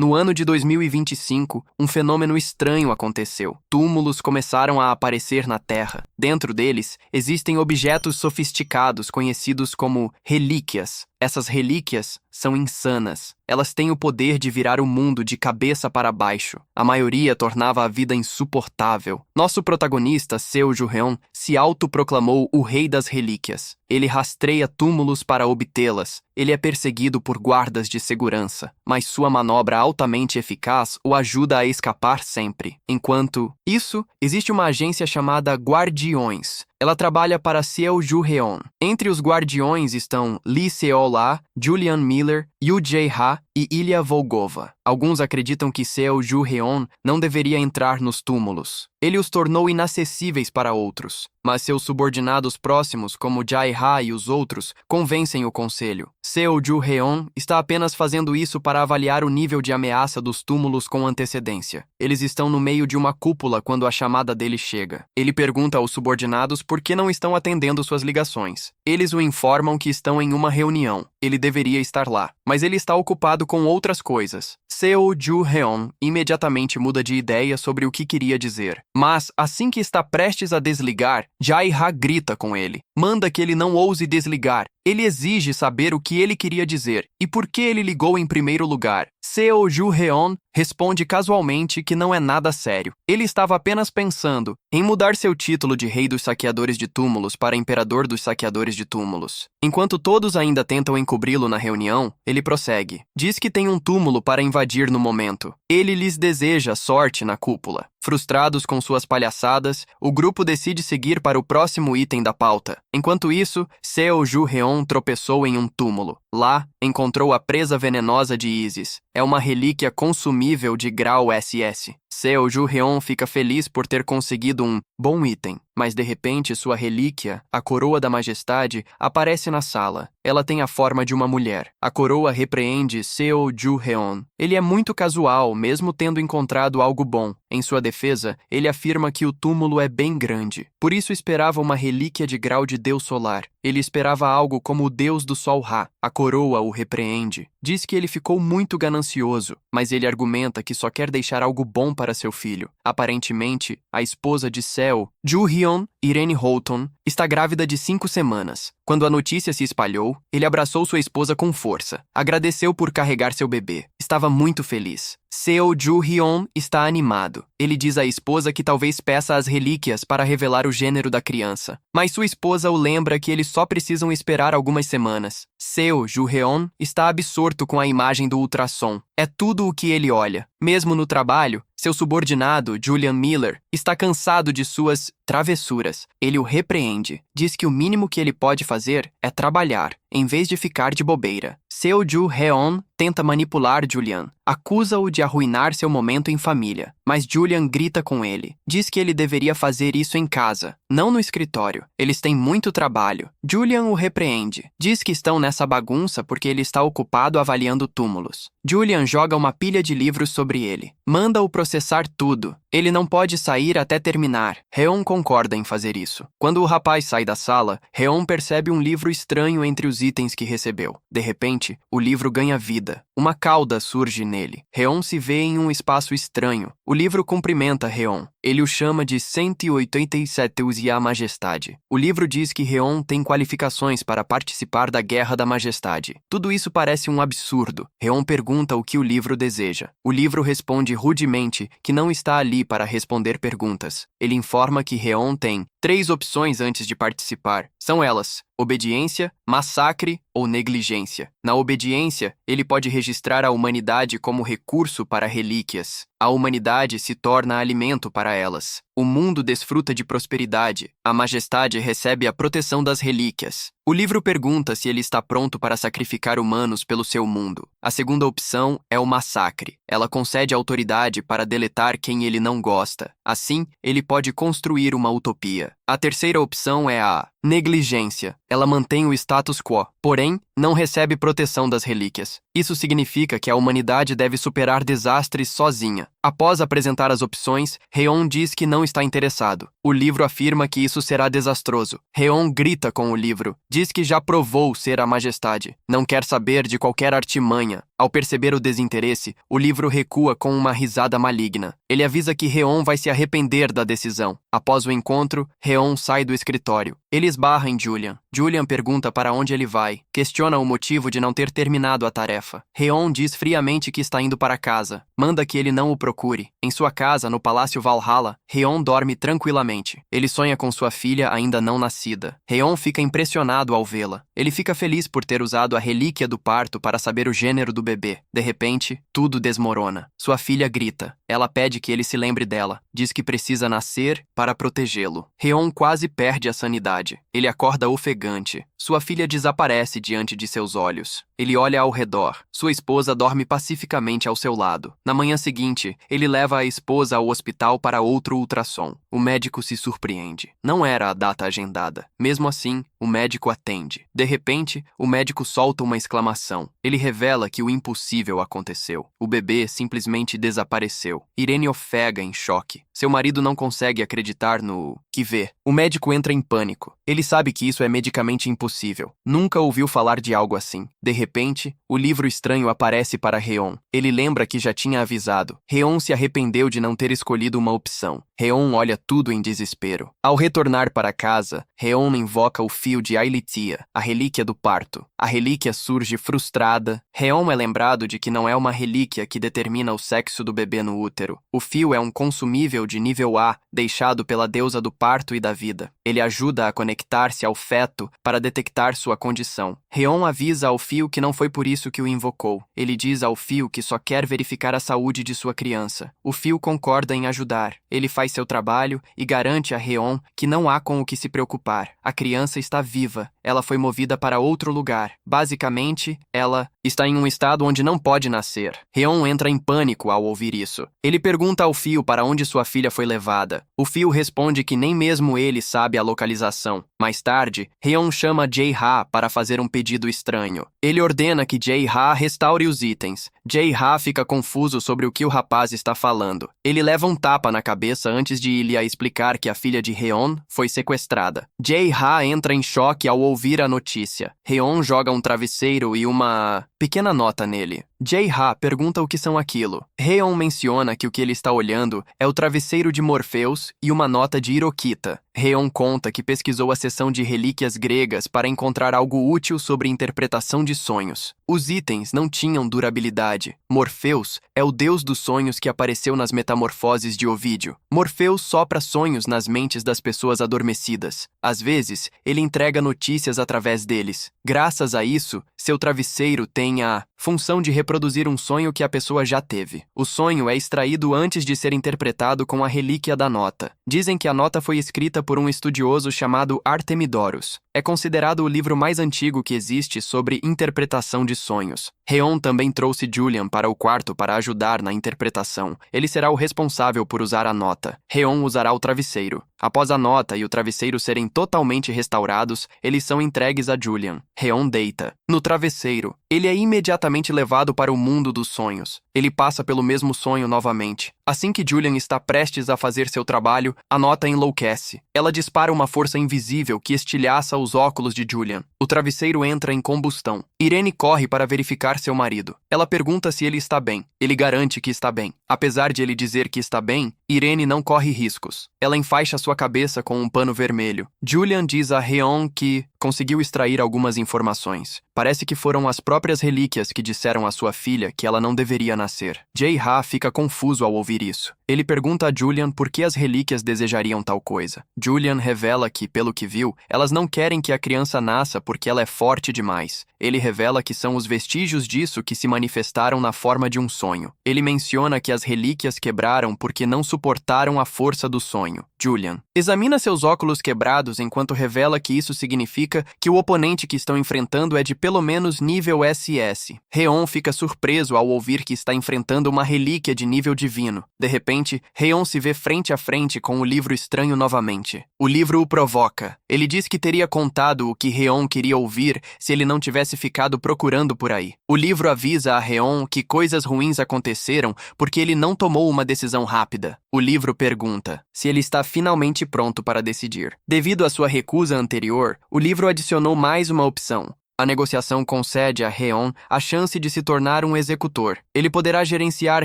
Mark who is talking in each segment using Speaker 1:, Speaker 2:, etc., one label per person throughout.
Speaker 1: No ano de 2025, um fenômeno estranho aconteceu. Túmulos começaram a aparecer na Terra. Dentro deles, existem objetos sofisticados conhecidos como relíquias. Essas relíquias são insanas. Elas têm o poder de virar o mundo de cabeça para baixo. A maioria tornava a vida insuportável. Nosso protagonista, Seo Ju-heon, se autoproclamou o rei das relíquias. Ele rastreia túmulos para obtê-las. Ele é perseguido por guardas de segurança, mas sua manobra altamente eficaz o ajuda a escapar sempre. Enquanto isso, existe uma agência chamada Guardiões. Ela trabalha para Seo Ju-heon. Entre os guardiões estão Lee Seo-la, Julian Miller, Yoo Jae-ha e Ilya Volgova. Alguns acreditam que Seo Ju-heon não deveria entrar nos túmulos. Ele os tornou inacessíveis para outros, mas seus subordinados próximos, como Jae-ha e os outros, convencem o conselho. Seo Ju-heon está apenas fazendo isso para avaliar o nível de ameaça dos túmulos com antecedência. Eles estão no meio de uma cúpula quando a chamada dele chega. Ele pergunta aos subordinados por que não estão atendendo suas ligações. Eles o informam que estão em uma reunião. Ele deveria estar lá, mas ele está ocupado com outras coisas. Seo Ju-heon imediatamente muda de ideia sobre o que queria dizer. Mas, assim que está prestes a desligar, Jae-ha grita com ele. Manda que ele não ouse desligar. Ele exige saber o que ele queria dizer e por que ele ligou em primeiro lugar. Seo Ju-heon responde casualmente que não é nada sério. Ele estava apenas pensando em mudar seu título de Rei dos Saqueadores de Túmulos para Imperador dos Saqueadores de Túmulos. Enquanto todos ainda tentam encobri-lo na reunião, ele prossegue. Diz que tem um túmulo para invadir no momento. Ele lhes deseja sorte na cúpula. Frustrados com suas palhaçadas, o grupo decide seguir para o próximo item da pauta. Enquanto isso, Seo Ju-heon tropeçou em um túmulo. Lá, encontrou a presa venenosa de Isis. É uma relíquia consumível de grau SS. Seo Ju-heon fica feliz por ter conseguido um bom item, mas de repente sua relíquia, a Coroa da Majestade, aparece na sala. Ela tem a forma de uma mulher. A coroa repreende Seo Ju-heon. Ele é muito casual, mesmo tendo encontrado algo bom. Em sua defesa, ele afirma que o túmulo é bem grande. Por isso esperava uma relíquia de grau de Deus solar. Ele esperava algo como o Deus do Sol Ra. A coroa o repreende. Diz que ele ficou muito ganancioso, mas ele argumenta que só quer deixar algo bom para seu filho. Aparentemente, a esposa de Seo, Ju-hyun, Irene Houghton, está grávida de 5 semanas. Quando a notícia se espalhou, ele abraçou sua esposa com força. Agradeceu por carregar seu bebê. Estava muito feliz. Seo Ju-heon está animado. Ele diz à esposa que talvez peça as relíquias para revelar o gênero da criança. Mas sua esposa o lembra que eles só precisam esperar algumas semanas. Seo Ju-heon está absorto com a imagem do ultrassom. É tudo o que ele olha. Mesmo no trabalho, seu subordinado, Julian Miller, está cansado de suas travessuras. Ele o repreende. Diz que o mínimo que ele pode fazer é trabalhar, em vez de ficar de bobeira. Seo Ju-heon tenta manipular Julian. Acusa-o de arruinar seu momento em família, mas Julian grita com ele. Diz que ele deveria fazer isso em casa, não no escritório. Eles têm muito trabalho. Julian o repreende. Diz que estão nessa bagunça porque ele está ocupado avaliando túmulos. Julian joga uma pilha de livros sobre ele. Manda-o processar tudo. Ele não pode sair até terminar. Heon concorda em fazer isso. Quando o rapaz sai da sala, Heon percebe um livro estranho entre os itens que recebeu. De repente, o livro ganha vida. Uma cauda surge nele. Heon se vê em um espaço estranho. O livro cumprimenta Heon. Ele o chama de 187 e a Majestade. O livro diz que Heon tem qualificações para participar da Guerra da Majestade. Tudo isso parece um absurdo. Heon pergunta o que o livro deseja. O livro responde rudemente que não está ali para responder perguntas. Ele informa que Heon tem 3 opções antes de participar. São elas: obediência, massacre ou negligência. Na obediência, ele pode registrar a humanidade como recurso para relíquias. A humanidade se torna alimento para elas. O mundo desfruta de prosperidade. A majestade recebe a proteção das relíquias. O livro pergunta se ele está pronto para sacrificar humanos pelo seu mundo. A segunda opção é o massacre. Ela concede autoridade para deletar quem ele não gosta. Assim, ele pode construir uma utopia. A terceira opção é a negligência. Ela mantém o status quo. Porém, não recebe proteção das relíquias. Isso significa que a humanidade deve superar desastres sozinha. Após apresentar as opções, Reon diz que não está interessado. O livro afirma que isso será desastroso. Reon grita com o livro, diz que já provou ser a majestade, não quer saber de qualquer artimanha. Ao perceber o desinteresse, o livro recua com uma risada maligna. Ele avisa que Reon vai se arrepender da decisão. Após o encontro, Reon sai do escritório. Ele esbarra em Julian. Julian pergunta para onde ele vai. Questiona o motivo de não ter terminado a tarefa. Reon diz friamente que está indo para casa. Manda que ele não o procure. Em sua casa, no Palácio Valhalla, Reon dorme tranquilamente. Ele sonha com sua filha ainda não nascida. Reon fica impressionado ao vê-la. Ele fica feliz por ter usado a relíquia do parto para saber o gênero do bebê. De repente, tudo desmorona. Sua filha grita. Ela pede que ele se lembre dela. Diz que precisa nascer para protegê-lo. Reon quase perde a sanidade. Ele acorda ofegante. Sua filha desaparece diante de seus olhos. Ele olha ao redor. Sua esposa dorme pacificamente ao seu lado. Na manhã seguinte, ele leva a esposa ao hospital para outro ultrassom. O médico se surpreende. Não era a data agendada. Mesmo assim, o médico atende. De repente, o médico solta uma exclamação. Ele revela que o impossível aconteceu. O bebê simplesmente desapareceu. Irene ofega em choque. Seu marido não consegue acreditar no que vê. O médico entra em pânico. Ele sabe que isso é medicamente impossível. Nunca ouviu falar de algo assim. De repente, o livro estranho aparece para Reon. Ele lembra que já tinha avisado. Reon se arrependeu de não ter escolhido uma opção. Reon olha tudo em desespero. Ao retornar para casa, Reon invoca o fio de Ailitia, a relíquia do parto. A relíquia surge frustrada. Reon é lembrado de que não é uma relíquia que determina o sexo do bebê no útero. O fio é um consumível de nível A, deixado pela deusa do parto e da vida. Ele ajuda a conectar-se ao feto para detectar sua condição. Reon avisa ao fio que não foi por isso que o invocou. Ele diz ao fio que só quer verificar a saúde de sua criança. O fio concorda em ajudar. Ele faz seu trabalho e garante a Reon que não há com o que se preocupar. A criança está viva. Ela foi movida para outro lugar. Basicamente, ela está em um estado onde não pode nascer. Reon entra em pânico ao ouvir isso. Ele pergunta ao fio para onde sua filha foi levada. O fio responde que nem mesmo ele sabe a localização. Mais tarde, Reon chama Jae-ha para fazer um pedido estranho. Ele ordena que Jae-ha restaure os itens. Jae-ha fica confuso sobre o que o rapaz está falando. Ele leva um tapa na cabeça antes de lhe explicar que a filha de Reon foi sequestrada. Jae-ha entra em choque ao ouvir a notícia. Reon joga um travesseiro e uma pequena nota nele. Jae-ha pergunta o que são aquilo. Reon menciona que o que ele está olhando é o travesseiro de Morpheus e uma nota de Hirokita. Reon conta que pesquisou a seção de relíquias gregas para encontrar algo útil sobre interpretação de sonhos. Os itens não tinham durabilidade. Morpheus é o deus dos sonhos que apareceu nas metamorfoses de Ovídio. Morpheus sopra sonhos nas mentes das pessoas adormecidas. Às vezes, ele entrega notícias através deles. Graças a isso, seu travesseiro tem a função de reproduzir um sonho que a pessoa já teve. O sonho é extraído antes de ser interpretado com a relíquia da nota. Dizem que a nota foi escrita por um estudioso chamado Artemidorus. É considerado o livro mais antigo que existe sobre interpretação de sonhos. Reon também trouxe Julian para o quarto para ajudar na interpretação. Ele será o responsável por usar a nota. Reon usará o travesseiro. Após a nota e o travesseiro serem totalmente restaurados, eles são entregues a Julian. Reon deita. No travesseiro, ele é imediatamente levado para o mundo dos sonhos. Ele passa pelo mesmo sonho novamente. Assim que Julian está prestes a fazer seu trabalho, a nota enlouquece. Ela dispara uma força invisível que estilhaça os óculos de Julian. O travesseiro entra em combustão. Irene corre para verificar seu marido. Ela pergunta se ele está bem. Ele garante que está bem. Apesar de ele dizer que está bem, Irene não corre riscos. Ela enfaixa sua cabeça com um pano vermelho. Julian diz a Reon que conseguiu extrair algumas informações. Parece que foram as próprias relíquias que disseram à sua filha que ela não deveria nascer. Jae-ha fica confuso ao ouvir isso. Ele pergunta a Julian por que as relíquias desejariam tal coisa. Julian revela que, pelo que viu, elas não querem que a criança nasça porque ela é forte demais. Ele revela que são os vestígios disso que se manifestaram na forma de um sonho. Ele menciona que as relíquias quebraram porque não suportaram a força do sonho. Julian examina seus óculos quebrados enquanto revela que isso significa que o oponente que estão enfrentando é de pelo menos nível SS. Reon fica surpreso ao ouvir que está enfrentando uma relíquia de nível divino. De repente, Reon se vê frente a frente com o livro estranho novamente. O livro o provoca. Ele diz que teria contado o que Reon queria ouvir se ele não tivesse ficado procurando por aí. O livro avisa a Reon que coisas ruins aconteceram porque ele não tomou uma decisão rápida. O livro pergunta se ele está finalmente pronto para decidir. Devido à sua recusa anterior, o livro adicionou mais uma opção. A negociação concede a Reon a chance de se tornar um executor. Ele poderá gerenciar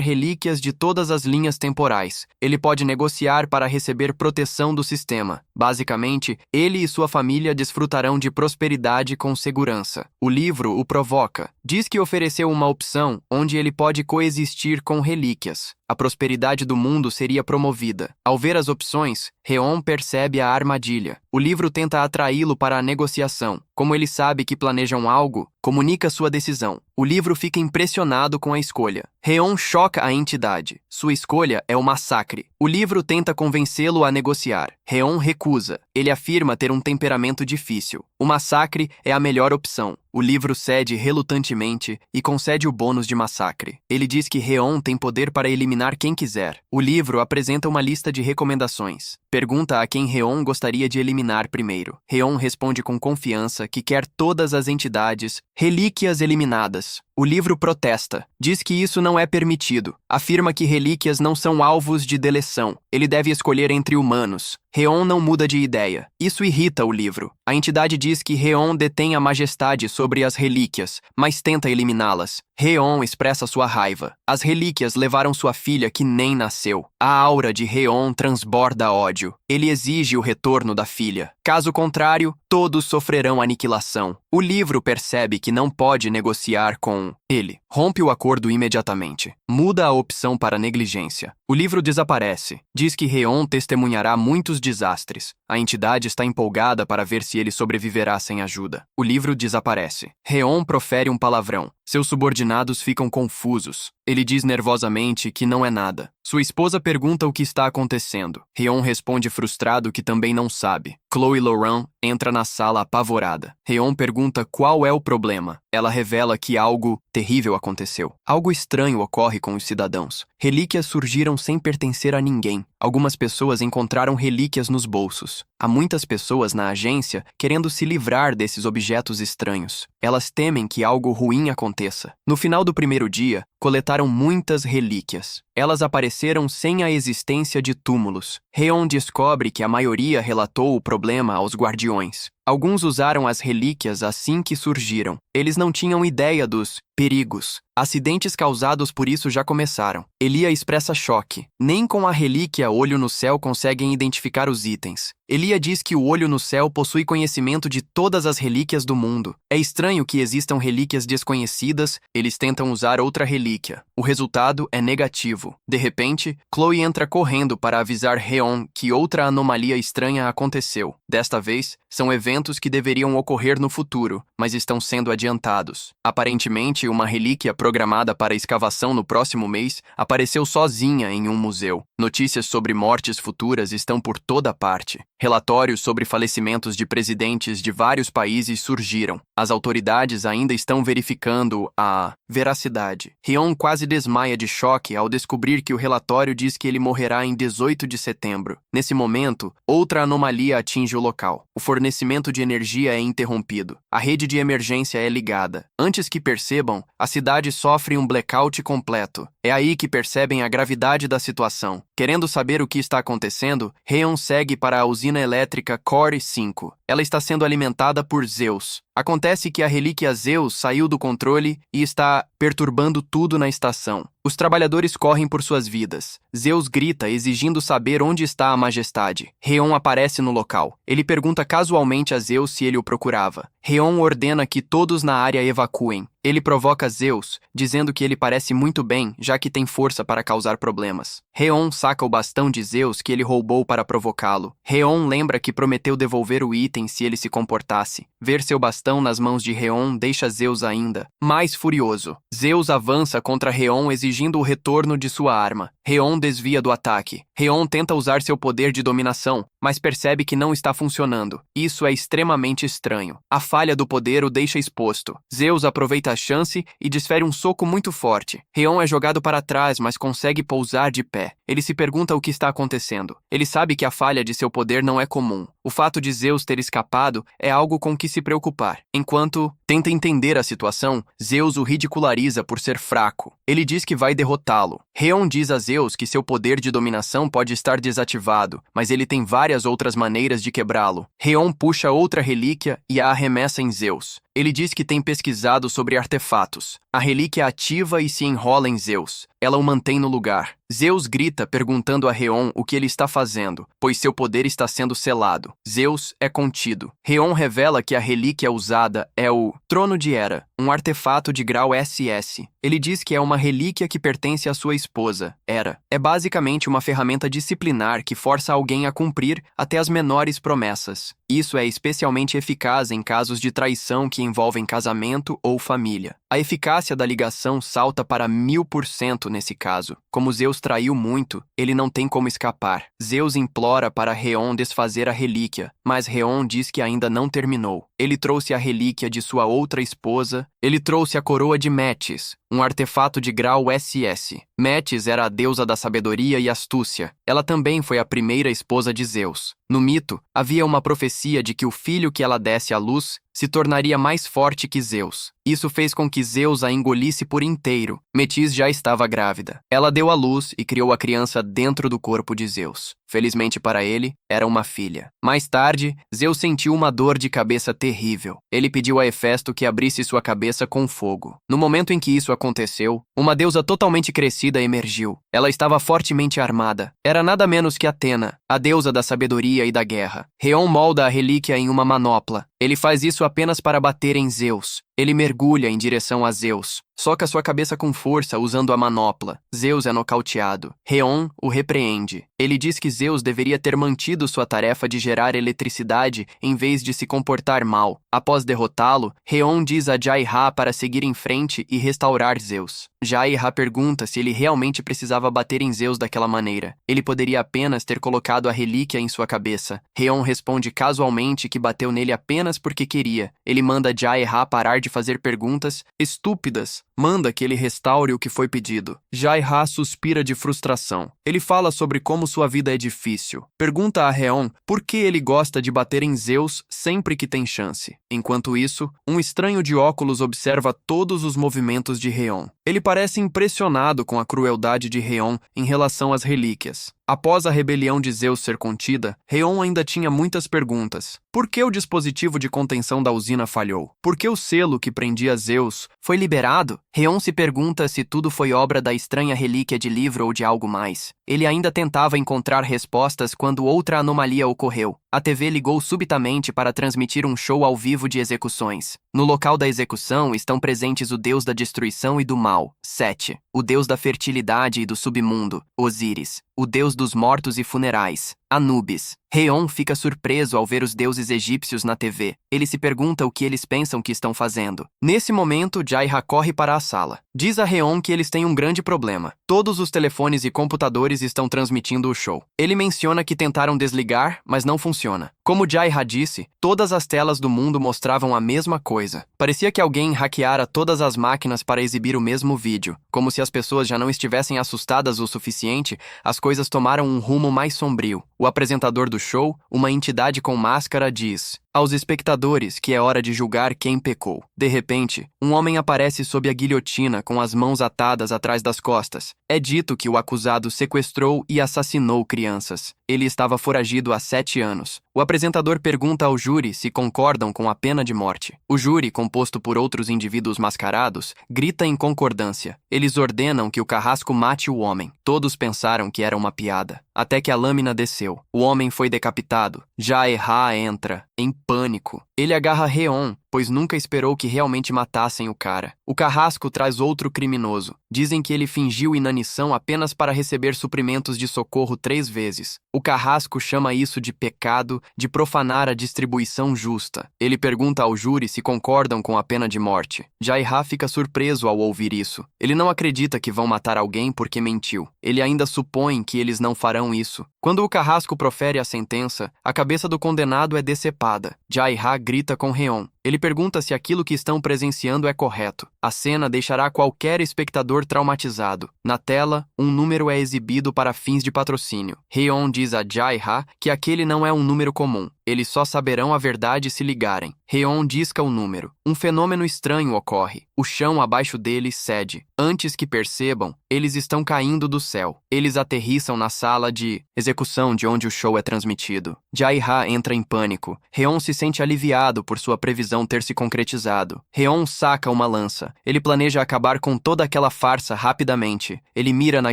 Speaker 1: relíquias de todas as linhas temporais. Ele pode negociar para receber proteção do sistema. Basicamente, ele e sua família desfrutarão de prosperidade com segurança. O livro o provoca. Diz que ofereceu uma opção onde ele pode coexistir com relíquias. A prosperidade do mundo seria promovida. Ao ver as opções, Reon percebe a armadilha. O livro tenta atraí-lo para a negociação. Como ele sabe que planejam algo, comunica sua decisão. O livro fica impressionado com a escolha. Reon choca a entidade. Sua escolha é o massacre. O livro tenta convencê-lo a negociar. Reon recusa. Ele afirma ter um temperamento difícil. O massacre é a melhor opção. O livro cede relutantemente e concede o bônus de massacre. Ele diz que Reon tem poder para eliminar quem quiser. O livro apresenta uma lista de recomendações. Pergunta a quem Reon gostaria de eliminar primeiro. Reon responde com confiança que quer todas as entidades, relíquias eliminadas. O livro protesta. Diz que isso não é permitido. Afirma que relíquias não são alvos de deleção. Ele deve escolher entre humanos. Reon não muda de ideia. Isso irrita o livro. A entidade diz que Reon detém a majestade sobre as relíquias, mas tenta eliminá-las. Reon expressa sua raiva. As relíquias levaram sua filha que nem nasceu. A aura de Reon transborda ódio. Ele exige o retorno da filha. Caso contrário, todos sofrerão aniquilação. O livro percebe que não pode negociar com ele. Rompe o acordo imediatamente. Muda a opção para negligência. O livro desaparece. Diz que Reon testemunhará muitos desastres. A entidade está empolgada para ver se ele sobreviverá sem ajuda. O livro desaparece. Reon profere um palavrão. Seus subordinados ficam confusos. Ele diz nervosamente que não é nada. Sua esposa pergunta o que está acontecendo. Reon responde frustrado que também não sabe. Chloe Laurent entra na sala apavorada. Reon pergunta qual é o problema. Ela revela que algo terrível aconteceu. Algo estranho ocorre com os cidadãos. Relíquias surgiram sem pertencer a ninguém. Algumas pessoas encontraram relíquias nos bolsos. Há muitas pessoas na agência querendo se livrar desses objetos estranhos. Elas temem que algo ruim aconteça. No final do primeiro dia, coletaram muitas relíquias. Elas apareceram sem a existência de túmulos. Reon descobre que a maioria relatou o problema aos guardiões. Alguns usaram as relíquias assim que surgiram. Eles não tinham ideia dos perigos. Acidentes causados por isso já começaram. Elia expressa choque. Nem com a relíquia Olho no Céu conseguem identificar os itens. Elia diz que o Olho no Céu possui conhecimento de todas as relíquias do mundo. É estranho que existam relíquias desconhecidas, eles tentam usar outra relíquia. O resultado é negativo. De repente, Chloe entra correndo para avisar Reon que outra anomalia estranha aconteceu. Desta vez, são eventos que deveriam ocorrer no futuro, mas estão sendo adiantados. Aparentemente, uma relíquia programada para escavação no próximo mês apareceu sozinha em um museu. Notícias sobre mortes futuras estão por toda parte. Relatórios sobre falecimentos de presidentes de vários países surgiram. As autoridades ainda estão verificando a veracidade. Reon quase desmaia de choque ao descobrir que o relatório diz que ele morrerá em 18 de setembro. Nesse momento, outra anomalia atinge o local. O fornecimento de energia é interrompido. A rede de emergência é ligada. Antes que percebam, a cidade sofre um blackout completo. É aí que percebem a gravidade da situação. Querendo saber o que está acontecendo, Reon segue para a usina elétrica Core 5. Ela está sendo alimentada por Zeus. Acontece que a relíquia Zeus saiu do controle e está perturbando tudo na estação. Os trabalhadores correm por suas vidas. Zeus grita, exigindo saber onde está a majestade. Reon aparece no local. Ele pergunta casualmente a Zeus se ele o procurava. Reon ordena que todos na área evacuem. Ele provoca Zeus, dizendo que ele parece muito bem, já que tem força para causar problemas. Reon saca o bastão de Zeus que ele roubou para provocá-lo. Reon lembra que prometeu devolver o item se ele se comportasse. Ver seu bastão nas mãos de Reon deixa Zeus ainda mais furioso. Zeus avança contra Reon exigindo o retorno de sua arma. Reon desvia do ataque. Reon tenta usar seu poder de dominação, mas percebe que não está funcionando. Isso é extremamente estranho. A falha do poder o deixa exposto. Zeus aproveita a chance e desfere um soco muito forte. Reon é jogado para trás, mas consegue pousar de pé. Ele se pergunta o que está acontecendo. Ele sabe que a falha de seu poder não é comum. O fato de Zeus ter escapado é algo com que se preocupar. Enquanto tenta entender a situação, Zeus o ridiculariza por ser fraco. Ele diz que vai derrotá-lo. Reon diz a Zeus que seu poder de dominação pode estar desativado, mas ele tem várias outras maneiras de quebrá-lo. Reon puxa outra relíquia e a arremessa em Zeus. Ele diz que tem pesquisado sobre artefatos. A relíquia ativa e se enrola em Zeus. Ela o mantém no lugar. Zeus grita perguntando a Reon o que ele está fazendo, pois seu poder está sendo selado. Zeus é contido. Reon revela que a relíquia usada é o Trono de Hera, um artefato de grau SS. Ele diz que é uma relíquia que pertence à sua esposa, Hera. É basicamente uma ferramenta disciplinar que força alguém a cumprir até as menores promessas. Isso é especialmente eficaz em casos de traição que envolvem casamento ou família. A eficácia da ligação salta para 1000% nesse caso. Como Zeus traiu muito, ele não tem como escapar. Zeus implora para Reon desfazer a relíquia, mas Reon diz que ainda não terminou. Ele trouxe a relíquia de sua outra esposa. Ele trouxe a coroa de Metis, um artefato de grau SS. Metis era a deusa da sabedoria e astúcia. Ela também foi a primeira esposa de Zeus. No mito, havia uma profecia de que o filho que ela desse à luz se tornaria mais forte que Zeus. Isso fez com que Zeus a engolisse por inteiro. Metis já estava grávida. Ela deu à luz e criou a criança dentro do corpo de Zeus. Felizmente para ele, era uma filha. Mais tarde, Zeus sentiu uma dor de cabeça terrível. Ele pediu a Hefesto que abrisse sua cabeça com fogo. No momento em que isso aconteceu, uma deusa totalmente crescida emergiu. Ela estava fortemente armada. Era nada menos que Atena, a deusa da sabedoria e da guerra. Reon molda a relíquia em uma manopla. Ele faz isso apenas para bater em Zeus. Ele mergulha em direção a Zeus. Soca sua cabeça com força usando a manopla. Zeus é nocauteado. Reon o repreende. Ele diz que Zeus deveria ter mantido sua tarefa de gerar eletricidade em vez de se comportar mal. Após derrotá-lo, Reon diz a Jai-Ra para seguir em frente e restaurar Zeus. Jai-Ra pergunta se ele realmente precisava bater em Zeus daquela maneira. Ele poderia apenas ter colocado a relíquia em sua cabeça. Reon responde casualmente que bateu nele apenas porque queria. Ele manda Jai-Ra parar de fazer perguntas estúpidas. Manda que ele restaure o que foi pedido. Jai-Ra suspira de frustração. Ele fala sobre como sua vida é difícil. Pergunta a Reon por que ele gosta de bater em Zeus sempre que tem chance. Enquanto isso, um estranho de óculos observa todos os movimentos de Reon. Ele parece impressionado com a crueldade de Reon em relação às relíquias. Após a rebelião de Zeus ser contida, Reon ainda tinha muitas perguntas. Por que o dispositivo de contenção da usina falhou? Por que o selo que prendia Zeus foi liberado? Reon se pergunta se tudo foi obra da estranha relíquia de livro ou de algo mais. Ele ainda tentava encontrar respostas quando outra anomalia ocorreu. A TV ligou subitamente para transmitir um show ao vivo de execuções. No local da execução estão presentes o deus da destruição e do mal, Sete, o deus da fertilidade e do submundo, Osíris, o deus dos mortos e funerais, Anubis. Reon fica surpreso ao ver os deuses egípcios na TV. Ele se pergunta o que eles pensam que estão fazendo. Nesse momento, Jai-Ra corre para a sala. Diz a Reon que eles têm um grande problema. Todos os telefones e computadores estão transmitindo o show. Ele menciona que tentaram desligar, mas não funciona. Como Jai-Ra disse, todas as telas do mundo mostravam a mesma coisa. Parecia que alguém hackeara todas as máquinas para exibir o mesmo vídeo. Como se as pessoas já não estivessem assustadas o suficiente, as coisas tomaram um rumo mais sombrio. O apresentador do show, uma entidade com máscara, diz aos espectadores que é hora de julgar quem pecou. De repente, um homem aparece sob a guilhotina com as mãos atadas atrás das costas. É dito que o acusado sequestrou e assassinou crianças. Ele estava foragido há 7 anos. O apresentador pergunta ao júri se concordam com a pena de morte. O júri, composto por outros indivíduos mascarados, grita em concordância. Eles ordenam que o carrasco mate o homem. Todos pensaram que era uma piada. Até que a lâmina desceu. O homem foi decapitado. Jaeha entra, em pânico. Ele agarra Reon, pois nunca esperou que realmente matassem o cara. O carrasco traz outro criminoso. Dizem que ele fingiu inanição apenas para receber suprimentos de socorro 3 vezes. O carrasco chama isso de pecado de profanar a distribuição justa. Ele pergunta ao júri se concordam com a pena de morte. Jaeha fica surpreso ao ouvir isso. Ele não acredita que vão matar alguém porque mentiu. Ele ainda supõe que eles não farão isso. Quando o carrasco profere a sentença, a cabeça do condenado é decepada. Jaeha grita com Reon. Ele pergunta se aquilo que estão presenciando é correto. A cena deixará qualquer espectador traumatizado. Na tela, um número é exibido para fins de patrocínio. Reon diz a Jaeha que aquele não é um número comum. Eles só saberão a verdade se ligarem. Reon disca o número. Um fenômeno estranho ocorre. O chão abaixo deles cede. Antes que percebam, eles estão caindo do céu. Eles aterrissam na sala de execução de onde o show é transmitido. Jaeha entra em pânico. Reon se sente aliviado por sua previsão ter se concretizado. Reon saca uma lança. Ele planeja acabar com toda aquela farsa rapidamente. Ele mira na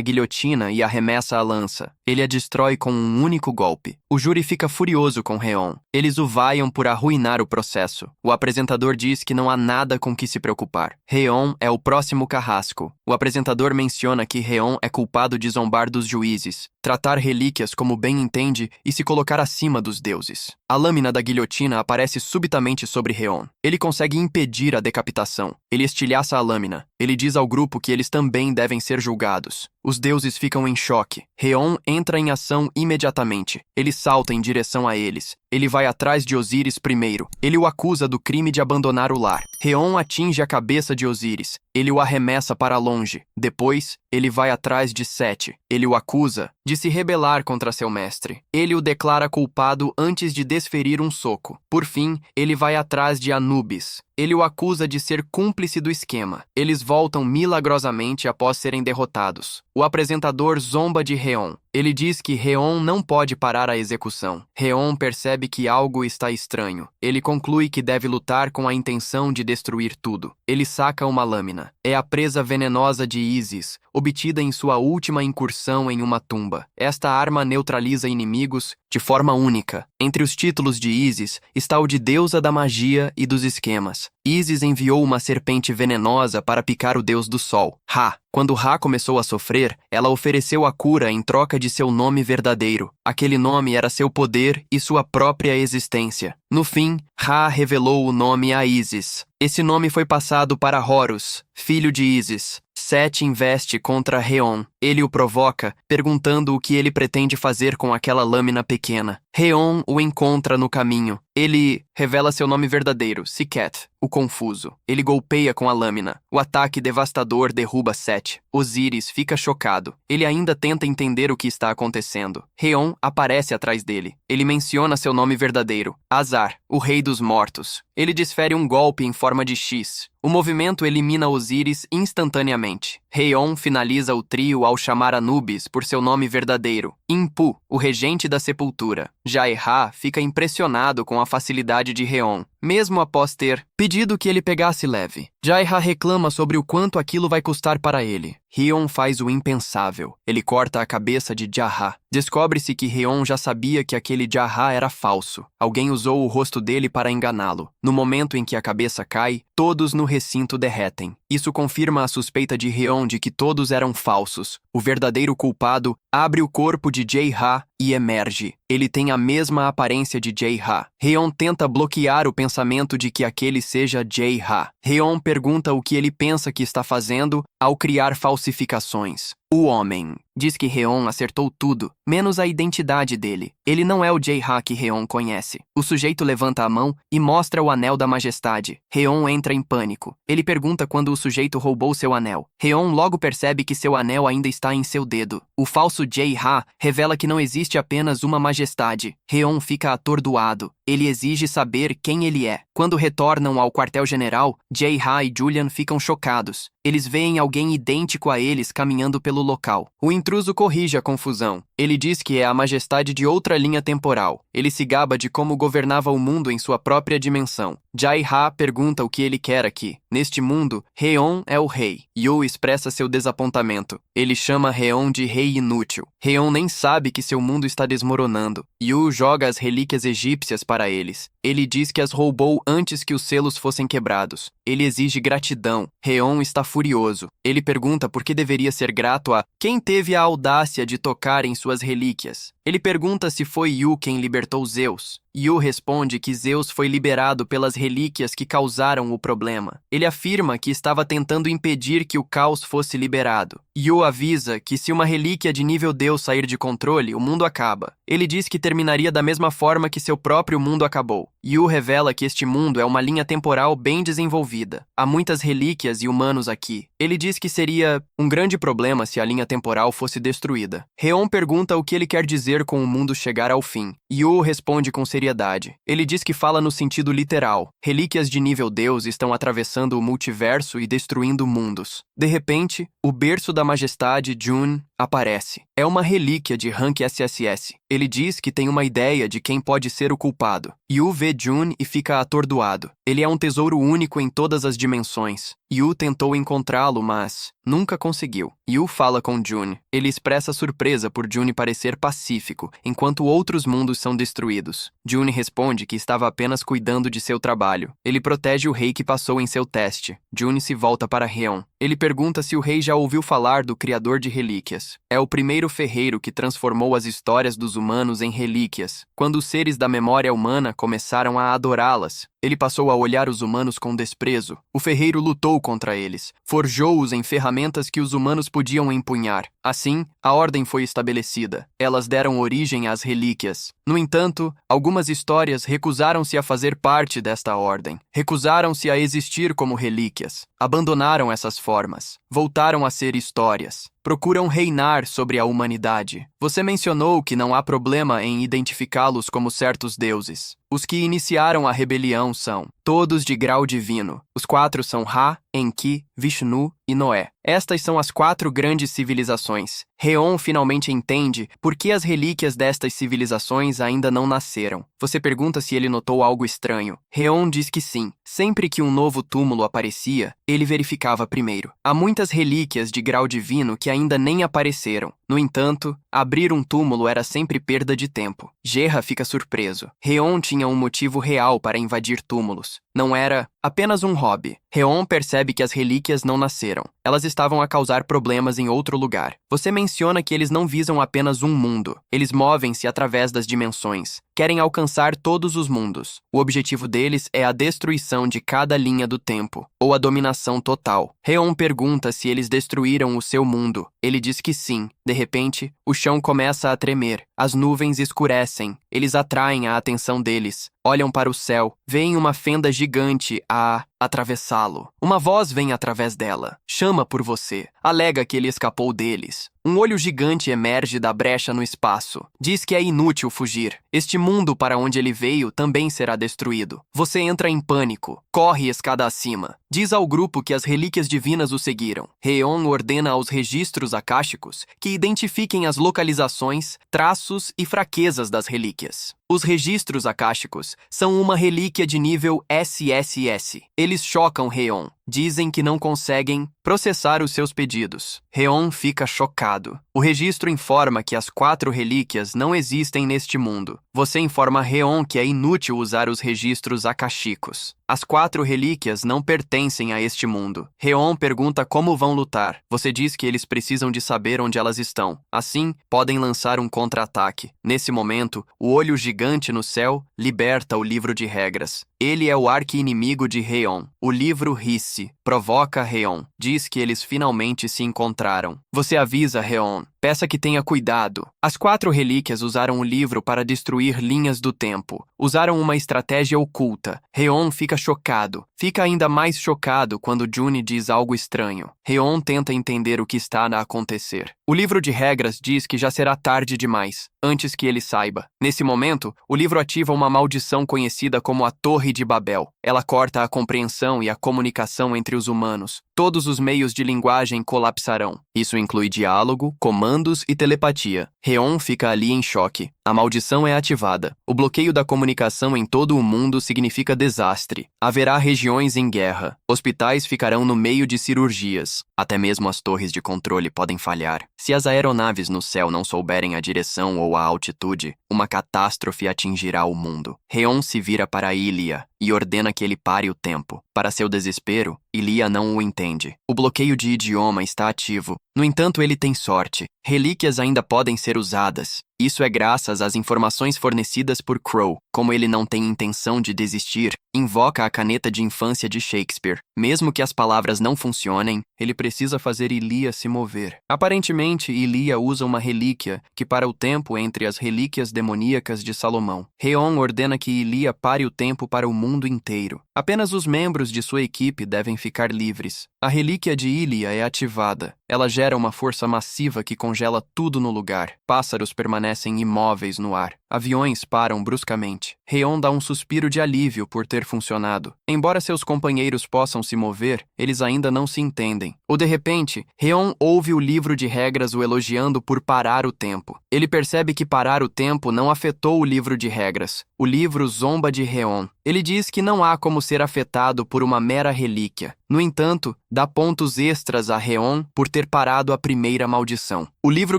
Speaker 1: guilhotina e arremessa a lança. Ele a destrói com um único golpe. O júri fica furioso com Reon. Eles o vaiam por arruinar o processo. O apresentador diz que não há nada com que se preocupar. Reon é o próximo carrasco. O apresentador menciona que Reon é culpado de zombar dos juízes, tratar relíquias como bem entende e se colocar acima dos deuses. A lâmina da guilhotina aparece subitamente sobre Reon. Ele consegue impedir a decapitação. Ele estilhaça a lâmina. Ele diz ao grupo que eles também devem ser julgados. Os deuses ficam em choque. Reon entra em ação imediatamente. Ele salta em direção a eles. Ele vai atrás de Osíris primeiro. Ele o acusa do crime de abandonar o lar. Reon atinge a cabeça de Osíris. Ele o arremessa para longe. Depois, ele vai atrás de Sete. Ele o acusa de se rebelar contra seu mestre. Ele o declara culpado antes de desferir um soco. Por fim, ele vai atrás de Anubis. Ele o acusa de ser cúmplice do esquema. Eles voltam milagrosamente após serem derrotados. O apresentador zomba de Reon. Ele diz que Reon não pode parar a execução. Reon percebe que algo está estranho. Ele conclui que deve lutar com a intenção de destruir tudo. Ele saca uma lâmina. É a presa venenosa de Ísis, obtida em sua última incursão em uma tumba. Esta arma neutraliza inimigos de forma única. Entre os títulos de Ísis está o de deusa da magia e dos esquemas. Ísis enviou uma serpente venenosa para picar o deus do sol, Ra. Quando Ra começou a sofrer, ela ofereceu a cura em troca de seu nome verdadeiro. Aquele nome era seu poder e sua própria existência. No fim, Ra revelou o nome a Ísis. Esse nome foi passado para Horus, filho de Ísis. Sete investe contra Reon. Ele o provoca, perguntando o que ele pretende fazer com aquela lâmina pequena. Reon o encontra no caminho. Ele revela seu nome verdadeiro, Siket, o confuso. Ele golpeia com a lâmina. O ataque devastador derruba Sete. Osíris fica chocado. Ele ainda tenta entender o que está acontecendo. Reon aparece atrás dele. Ele menciona seu nome verdadeiro, Azar, o rei dos mortos. Ele desfere um golpe em forma de X. O movimento elimina Osíris instantaneamente. Reon finaliza o trio ao chamar Anubis por seu nome verdadeiro, Impu, o regente da sepultura. Jaeha fica impressionado com a facilidade de Reon, mesmo após ter pedido que ele pegasse leve. Jaeha reclama sobre o quanto aquilo vai custar para ele. Reon faz o impensável. Ele corta a cabeça de Jaha. Descobre-se que Reon já sabia que aquele Jaha era falso. Alguém usou o rosto dele para enganá-lo. No momento em que a cabeça cai, todos no recinto derretem. Isso confirma a suspeita de Reon de que todos eram falsos. O verdadeiro culpado abre o corpo de Jaeha e emerge. Ele tem a mesma aparência de Jaeha. Reon tenta bloquear o pensamento de que aquele seja Jaeha. Reon pergunta o que ele pensa que está fazendo ao criar falsificações. O homem diz que Reon acertou tudo, menos a identidade dele. Ele não é o Jaeha que Reon conhece. O sujeito levanta a mão e mostra o anel da majestade. Reon entra em pânico. Ele pergunta quando o sujeito roubou seu anel. Reon logo percebe que seu anel ainda está em seu dedo. O falso Jaeha revela que não existe apenas uma majestade. Reon fica atordoado. Ele exige saber quem ele é. Quando retornam ao quartel-general, Jaeha e Julian ficam chocados. Eles veem alguém idêntico a eles caminhando pelo local. O intruso corrige a confusão. Ele diz que é a majestade de outra linha temporal. Ele se gaba de como governava o mundo em sua própria dimensão. Jai-Ha pergunta o que ele quer aqui. Neste mundo, Heon é o rei. Yu expressa seu desapontamento. Ele chama Heon de rei inútil. Heon nem sabe que seu mundo está desmoronando. Yu joga as relíquias egípcias para eles. Ele diz que as roubou antes que os selos fossem quebrados. Ele exige gratidão. Heon está furioso. Ele pergunta por que deveria ser grato a quem teve a audácia de tocar em suas relíquias. Ele pergunta se foi Yu quem libertou Zeus. Yu responde que Zeus foi liberado pelas relíquias que causaram o problema. Ele afirma que estava tentando impedir que o caos fosse liberado. Yu avisa que se uma relíquia de nível Deus sair de controle, o mundo acaba. Ele diz que terminaria da mesma forma que seu próprio mundo acabou. Yu revela que este mundo é uma linha temporal bem desenvolvida. Há muitas relíquias e humanos aqui. Ele diz que seria um grande problema se a linha temporal fosse destruída. Heon pergunta o que ele quer dizer com o mundo chegar ao fim. Yu responde com seriedade. Ele diz que fala no sentido literal. Relíquias de nível Deus estão atravessando o multiverso e destruindo mundos. De repente, o berço da majestade, Jun, aparece. É uma relíquia de rank SSS. Ele diz que tem uma ideia de quem pode ser o culpado. Yu vê Jun e fica atordoado. Ele é um tesouro único em todas as dimensões. Yu tentou encontrá-lo, mas nunca conseguiu. Yu fala com Jun. Ele expressa surpresa por Jun parecer pacífico, enquanto outros mundos são destruídos. Jun responde que estava apenas cuidando de seu trabalho. Ele protege o rei que passou em seu teste. Jun se volta para Heon. Ele pergunta se o rei já ouviu falar do criador de relíquias. É o primeiro ferreiro que transformou as histórias dos humanos em relíquias. Quando os seres da memória humana começaram a adorá-las, ele passou a olhar os humanos com desprezo. O ferreiro lutou contra eles, forjou-os em ferramentas que os humanos podiam empunhar. Assim, a ordem foi estabelecida. Elas deram origem às relíquias. No entanto, algumas histórias recusaram-se a fazer parte desta ordem. Recusaram-se a existir como relíquias. Abandonaram essas formas. Voltaram a ser histórias. Procuram reinar sobre a humanidade. Você mencionou que não há problema em identificá-los como certos deuses. Os que iniciaram a rebelião são todos de grau divino. Os 4 são Ra, Enki, Vishnu e Noé. Estas são as 4 grandes civilizações. Heon finalmente entende por que as relíquias destas civilizações ainda não nasceram. Você pergunta se ele notou algo estranho. Heon diz que sim. Sempre que um novo túmulo aparecia, ele verificava primeiro. Há muitas relíquias de grau divino que ainda nem apareceram. No entanto, abrir um túmulo era sempre perda de tempo. Gerra fica surpreso. Heon tinha um motivo real para invadir túmulos. Não era apenas um hobby. Heon percebe que as relíquias não nasceram. Elas estavam a causar problemas em outro lugar. Você menciona que eles não visam apenas um mundo. Eles movem-se através das dimensões. Querem alcançar todos os mundos. O objetivo deles é a destruição de cada linha do tempo, ou a dominação total. Heon pergunta se eles destruíram o seu mundo. Ele diz que sim. De repente, o chão começa a tremer. As nuvens escurecem. Eles atraem a atenção deles. Olham para o céu. Veem uma fenda gigante a atravessá-lo. Uma voz vem através dela. Chama por você. Alega que ele escapou deles. Um olho gigante emerge da brecha no espaço. Diz que é inútil fugir. Este mundo para onde ele veio também será destruído. Você entra em pânico. Corre escada acima. Diz ao grupo que as relíquias divinas o seguiram. Heon ordena aos registros akáshicos que identifiquem as localizações, traços e fraquezas das relíquias. Os registros akáshicos são uma relíquia de nível SSS. Eles chocam Heon. Dizem que não conseguem processar os seus pedidos. Heon fica chocado. O registro informa que as 4 relíquias não existem neste mundo. Você informa Heon que é inútil usar os registros akashicos. As 4 relíquias não pertencem a este mundo. Heon pergunta como vão lutar. Você diz que eles precisam de saber onde elas estão. Assim, podem lançar um contra-ataque. Nesse momento, o olho gigante no céu liberta o livro de regras. Ele é o arqui-inimigo de Heon. O livro ri-se, provoca Heon. Diz que eles finalmente se encontraram. Você avisa Heon. Peça que tenha cuidado. As 4 relíquias usaram o livro para destruir linhas do tempo. Usaram uma estratégia oculta. Heon fica chocado. Fica ainda mais chocado quando Juni diz algo estranho. Heon tenta entender o que está a acontecer. O livro de regras diz que já será tarde demais, antes que ele saiba. Nesse momento, o livro ativa uma maldição conhecida como a Torre de Babel. Ela corta a compreensão e a comunicação entre os humanos. todos os meios de linguagem colapsarão. Isso inclui diálogo, comandos e telepatia. Reon fica ali em choque. A maldição é ativada. O bloqueio da comunicação em todo o mundo significa desastre. Haverá regiões em guerra. Hospitais ficarão no meio de cirurgias. Até mesmo as torres de controle podem falhar. Se as aeronaves no céu não souberem a direção ou a altitude, uma catástrofe atingirá o mundo. Reon se vira para Ilia e ordena que ele pare o tempo. Para seu desespero, Ilia não o entende. O bloqueio de idioma está ativo. No entanto, ele tem sorte. Relíquias ainda podem ser usadas. Isso é graças às informações fornecidas por Crow. Como ele não tem intenção de desistir, invoca a caneta de infância de Shakespeare. Mesmo que as palavras não funcionem, ele precisa fazer Ilia se mover. Aparentemente, Ilia usa uma relíquia que para o tempo entre as relíquias demoníacas de Salomão. Reon ordena que Ilia pare o tempo para o mundo inteiro. Apenas os membros de sua equipe devem ficar livres. A relíquia de Ilia é ativada. Ela gera uma força massiva que congela tudo no lugar. Pássaros permanecem imóveis no ar. Aviões param bruscamente. Reon dá um suspiro de alívio por ter funcionado. Embora seus companheiros possam se mover, eles ainda não se entendem. Ou de repente, Reon ouve o livro de regras o elogiando por parar o tempo. Ele percebe que parar o tempo não afetou o livro de regras. O livro zomba de Reon. Ele diz que não há como ser afetado por uma mera relíquia. No entanto, dá pontos extras a Reon por ter parado a primeira maldição. O livro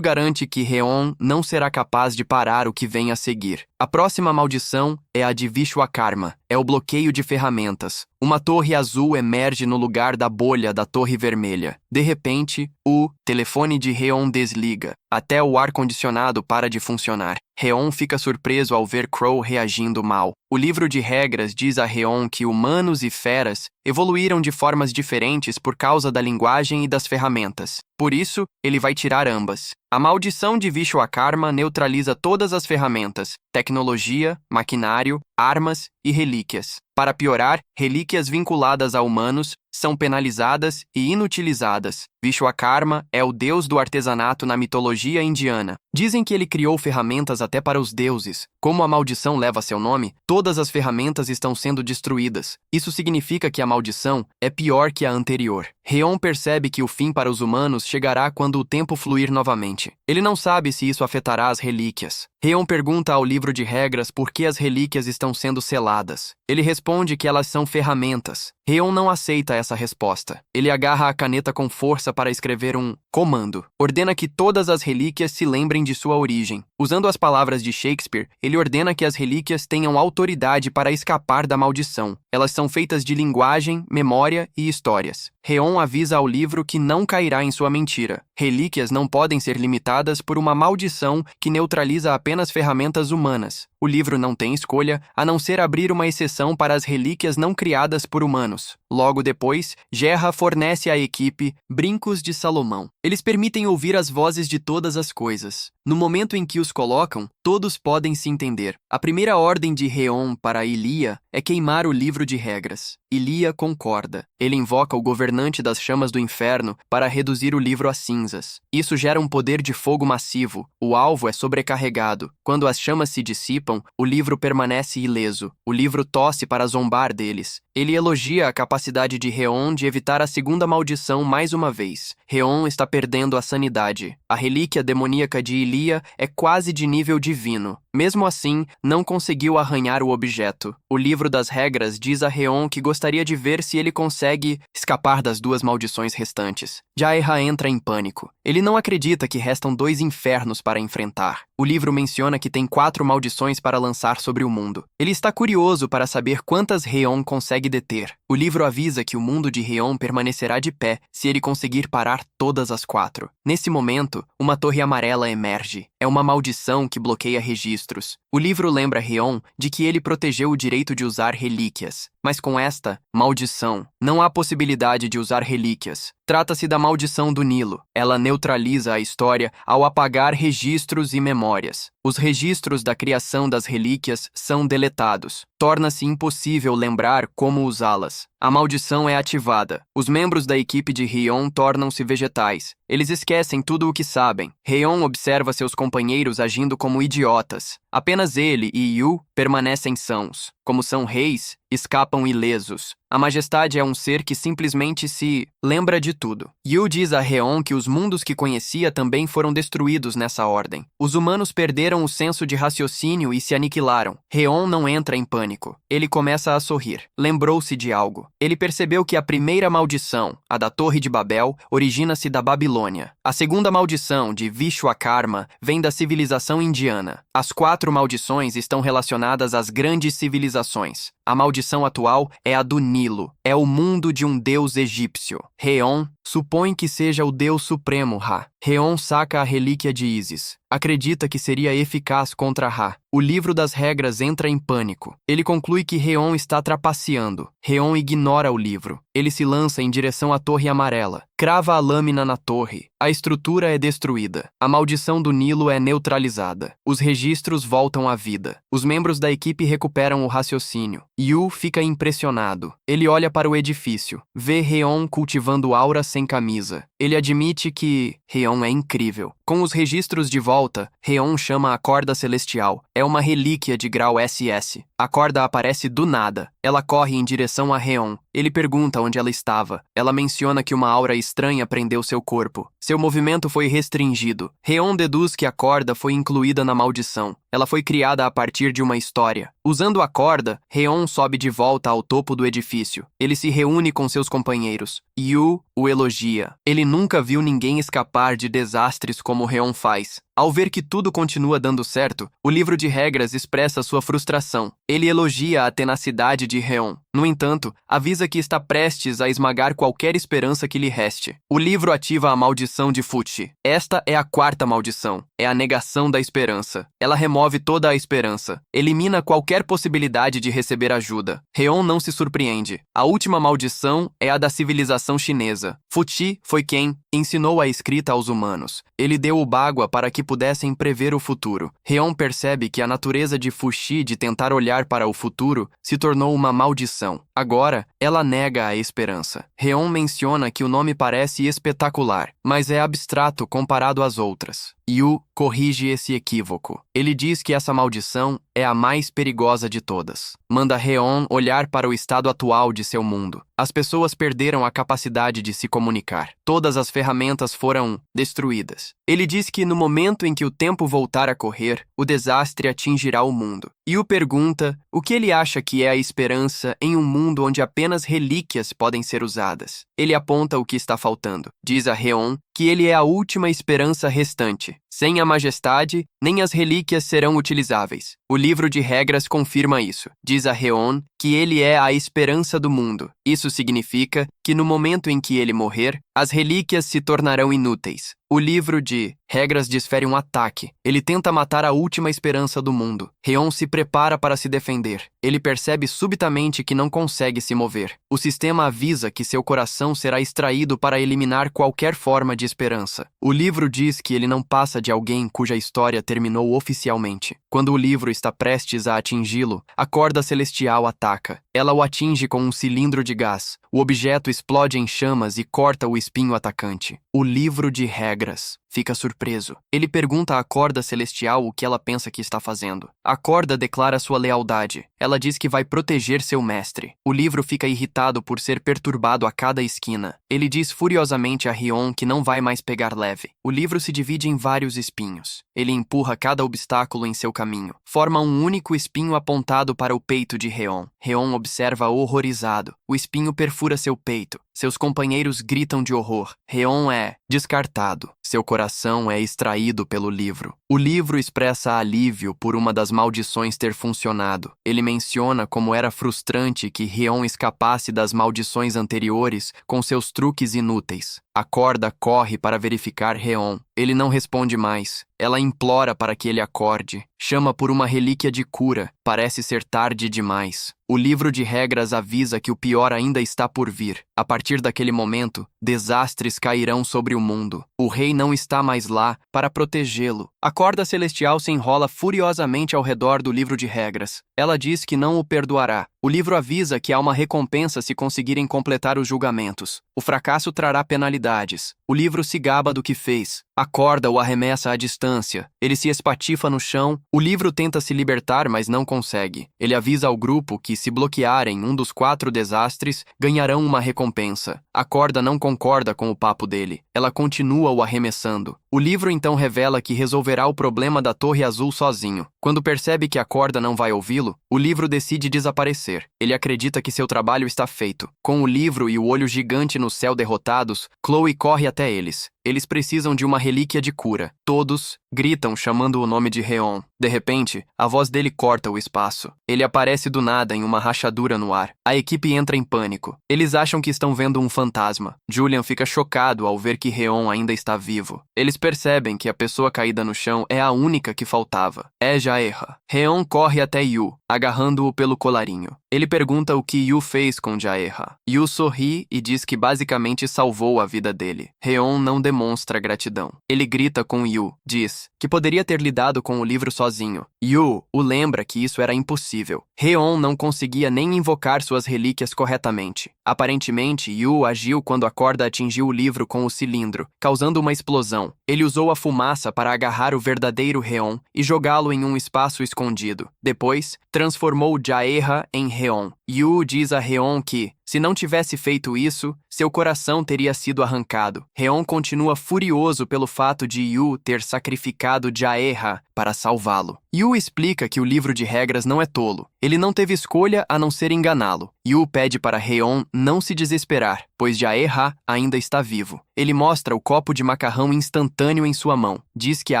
Speaker 1: garante que Reon não será capaz de parar o que vem a seguir. A próxima maldição é a de Vishwakarma. É o bloqueio de ferramentas. Uma torre azul emerge no lugar da bolha da torre vermelha. De repente, o telefone de Reon desliga. Até o ar-condicionado para de funcionar. Reon fica surpreso ao ver Crow reagindo mal. O livro de regras diz a Reon que humanos e feras evoluíram de formas diferentes por causa da linguagem e das ferramentas. Por isso, ele vai tirar ambas. A maldição de Vishwakarma neutraliza todas as ferramentas, tecnologia, maquinário, armas e relíquias. Para piorar, relíquias vinculadas a humanos são penalizadas e inutilizadas. Vishwakarma é o deus do artesanato na mitologia indiana. Dizem que ele criou ferramentas até para os deuses. Como a maldição leva seu nome, todas as ferramentas estão sendo destruídas. Isso significa que a maldição é pior que a anterior. Reon percebe que o fim para os humanos chegará quando o tempo fluir novamente. Ele não sabe se isso afetará as relíquias. Reon pergunta ao livro de regras por que as relíquias estão sendo seladas. Ele responde que elas são ferramentas. Reon não aceita essa resposta. Ele agarra a caneta com força para escrever um comando. Ordena que todas as relíquias se lembrem de sua origem. Usando as palavras de Shakespeare, ele ordena que as relíquias tenham autoridade para escapar da maldição. Elas são feitas de linguagem, memória e histórias. Reon avisa ao livro que não cairá em sua mentira. Relíquias não podem ser limitadas por uma maldição que neutraliza apenas ferramentas humanas. O livro não tem escolha, a não ser abrir uma exceção para as relíquias não criadas por humanos. Logo depois, Gerra fornece à equipe brincos de Salomão. Eles permitem ouvir as vozes de todas as coisas. No momento em que os colocam, todos podem se entender. A primeira ordem de Reon para Ilia é queimar o livro de regras. Ilia concorda. Ele invoca o governante das chamas do inferno para reduzir o livro a cinzas. Isso gera um poder de fogo massivo. O alvo é sobrecarregado. Quando as chamas se dissipam, o livro permanece ileso. O livro tosse para zombar deles. Ele elogia a capacidade de Reon de evitar a segunda maldição mais uma vez. Reon está perdendo a sanidade. A relíquia demoníaca de Ilia é quase de nível divino. Mesmo assim, não conseguiu arranhar o objeto. O livro das regras diz a Reon que gostaria de ver se ele consegue escapar das duas maldições restantes. Jaeha entra em pânico. Ele não acredita que restam 2 infernos para enfrentar. O livro menciona que tem 4 maldições para lançar sobre o mundo. Ele está curioso para saber quantas Reon consegue deter. O livro avisa que o mundo de Reon permanecerá de pé se ele conseguir parar todas as 4. Nesse momento, uma torre amarela emerge. É uma maldição que bloqueia registros. O livro lembra Reon de que ele protegeu o direito de usar relíquias. Mas com esta maldição, não há possibilidade de usar relíquias. Trata-se da maldição do Nilo. Ela neutraliza a história ao apagar registros e memórias. Os registros da criação das relíquias são deletados. Torna-se impossível lembrar como usá-las. A maldição é ativada. Os membros da equipe de Reon tornam-se vegetais. Eles esquecem tudo o que sabem. Reon observa seus companheiros agindo como idiotas. Apenas ele e Yu permanecem sãos. Como são reis, escapam ilesos. A majestade é um ser que simplesmente se lembra de tudo. Yu diz a Heon que os mundos que conhecia também foram destruídos nessa ordem. Os humanos perderam o senso de raciocínio e se aniquilaram. Heon não entra em pânico. Ele começa a sorrir. Lembrou-se de algo. Ele percebeu que a primeira maldição, a da Torre de Babel, origina-se da Babilônia. A segunda maldição, de Vishwakarma, vem da civilização indiana. As 4 maldições estão relacionadas às grandes civilizações. A maldição atual é a do Nilo. É o mundo de um deus egípcio. Heon supõe que seja o deus supremo Ra. Heon saca a relíquia de Ísis. Acredita que seria eficaz contra Ra. O livro das regras entra em pânico. Ele conclui que Heon está trapaceando. Heon ignora o livro. Ele se lança em direção à Torre Amarela. Crava a lâmina na torre. A estrutura é destruída. A maldição do Nilo é neutralizada. Os registros voltam à vida. Os membros da equipe recuperam o raciocínio. Yu fica impressionado. Ele olha para o edifício. Vê Heon cultivando aura sem camisa. Ele admite que Heon é incrível. Com os registros de volta, Heon chama a corda celestial. É uma relíquia de grau SS. A corda aparece do nada. Ela corre em direção a Heon. Ele pergunta onde ela estava. Ela menciona que uma aura estranha prendeu seu corpo. Seu movimento foi restringido. Heon deduz que a corda foi incluída na maldição. Ela foi criada a partir de uma história. Usando a corda, Heon sobe de volta ao topo do edifício. Ele se reúne com seus companheiros. Yu o elogia. Ele nunca viu ninguém escapar de desastres como Heon faz. Ao ver que tudo continua dando certo, o livro de regras expressa sua frustração. Ele elogia a tenacidade de Heon. No entanto, avisa que está prestes a esmagar qualquer esperança que lhe reste. O livro ativa a maldição de Fuchi. Esta é a 4ª maldição. É a negação da esperança. Ela remove toda a esperança. Elimina qualquer possibilidade de receber ajuda. Heon não se surpreende. A última maldição é a da civilização chinesa. Fuchi foi quem ensinou a escrita aos humanos. Ele deu o Bagua para que pudessem prever o futuro. Heon percebe que a natureza de Fuchi de tentar olhar para o futuro se tornou uma maldição. Agora, ela nega a esperança. Heon menciona que o nome parece espetacular, mas é abstrato comparado às outras. Yu corrige esse equívoco. Ele diz que essa maldição é a mais perigosa de todas. Manda Heon olhar para o estado atual de seu mundo. As pessoas perderam a capacidade de se comunicar. Todas as ferramentas foram destruídas. Ele diz que no momento em que o tempo voltar a correr, o desastre atingirá o mundo. Yu pergunta o que ele acha que é a esperança em um mundo onde apenas relíquias podem ser usadas. Ele aponta o que está faltando. Diz a Heon que ele é a última esperança restante. Sem a majestade, nem as relíquias serão utilizáveis. O livro de regras confirma isso. Diz a Heon que ele é a esperança do mundo. Isso significa que no momento em que ele morrer, as relíquias se tornarão inúteis. O livro de regras desfere um ataque. Ele tenta matar a última esperança do mundo. Heon se prepara para se defender. Ele percebe subitamente que não consegue se mover. O sistema avisa que seu coração será extraído para eliminar qualquer forma de esperança. O livro diz que ele não passa de alguém cuja história terminou oficialmente. Quando o livro está prestes a atingi-lo, a corda celestial ataca. Ela o atinge com um cilindro de gás. O objeto explode em chamas e corta o espinho atacante. O livro de regras fica surpreso. Ele pergunta à corda celestial o que ela pensa que está fazendo. A corda declara sua lealdade. Ela diz que vai proteger seu mestre. O livro fica irritado por ser perturbado a cada esquina. Ele diz furiosamente a Heon que não vai mais pegar leve. O livro se divide em vários espinhos. Ele empurra cada obstáculo em seu caminho. Forma um único espinho apontado para o peito de Heon. Heon observa horrorizado. O espinho perfura seu peito. Seus companheiros gritam de horror. Heon é descartado. Seu coração é extraído pelo livro. O livro expressa alívio por uma das maldições ter funcionado. Ele menciona como era frustrante que Heon escapasse das maldições anteriores com seus truques inúteis. A corda corre para verificar Heon. Ele não responde mais. Ela implora para que ele acorde. Chama por uma relíquia de cura. Parece ser tarde demais. O livro de regras avisa que o pior ainda está por vir. A partir daquele momento, desastres cairão sobre o mundo. O rei não está mais lá para protegê-lo. A corda celestial se enrola furiosamente ao redor do livro de regras. Ela diz que não o perdoará. O livro avisa que há uma recompensa se conseguirem completar os julgamentos. O fracasso trará penalidades. O livro se gaba do que fez. A corda o arremessa à distância. Ele se espatifa no chão. O livro tenta se libertar, mas não consegue. Ele avisa ao grupo que, se bloquearem um dos 4 desastres, ganharão uma recompensa. A corda não concorda com o papo dele. Ela continua o arremessando. O livro então revela que resolverá o problema da Torre Azul sozinho. Quando percebe que a corda não vai ouvi-lo, o livro decide desaparecer. Ele acredita que seu trabalho está feito. Com o livro e o olho gigante no céu derrotados, Chloe corre até eles. Eles precisam de uma relíquia de cura. Todos gritam chamando o nome de Reon. De repente, a voz dele corta o espaço. Ele aparece do nada em uma rachadura no ar. A equipe entra em pânico. Eles acham que estão vendo um fantasma. Julian fica chocado ao ver que Reon ainda está vivo. Eles percebem que a pessoa caída no chão é a única que faltava. É Jaeha. Reon corre até Yu, agarrando-o pelo colarinho. Ele pergunta o que Yu fez com Jaeha. Yu sorri e diz que basicamente salvou a vida dele. Reon não demonstra gratidão. Ele grita com Yu, diz que poderia ter lidado com o livro sozinho. Yu o lembra que isso era impossível. Reon não conseguia nem invocar suas relíquias corretamente. Aparentemente, Yu agiu quando a corda atingiu o livro com o cilindro, causando uma explosão. Ele usou a fumaça para agarrar o verdadeiro Reon e jogá-lo em um espaço escondido. Depois, transformou Jaeha em Reon. Yu diz a Reon que, se não tivesse feito isso, seu coração teria sido arrancado. Reon continua furioso pelo fato de Yu ter sacrificado Jaeha para salvá-lo. Yu explica que o livro de regras não é tolo. Ele não teve escolha a não ser enganá-lo. Yu pede para Reon não se desesperar, pois Jaeha ainda está vivo. Ele mostra o copo de macarrão instantâneo em sua mão. Diz que a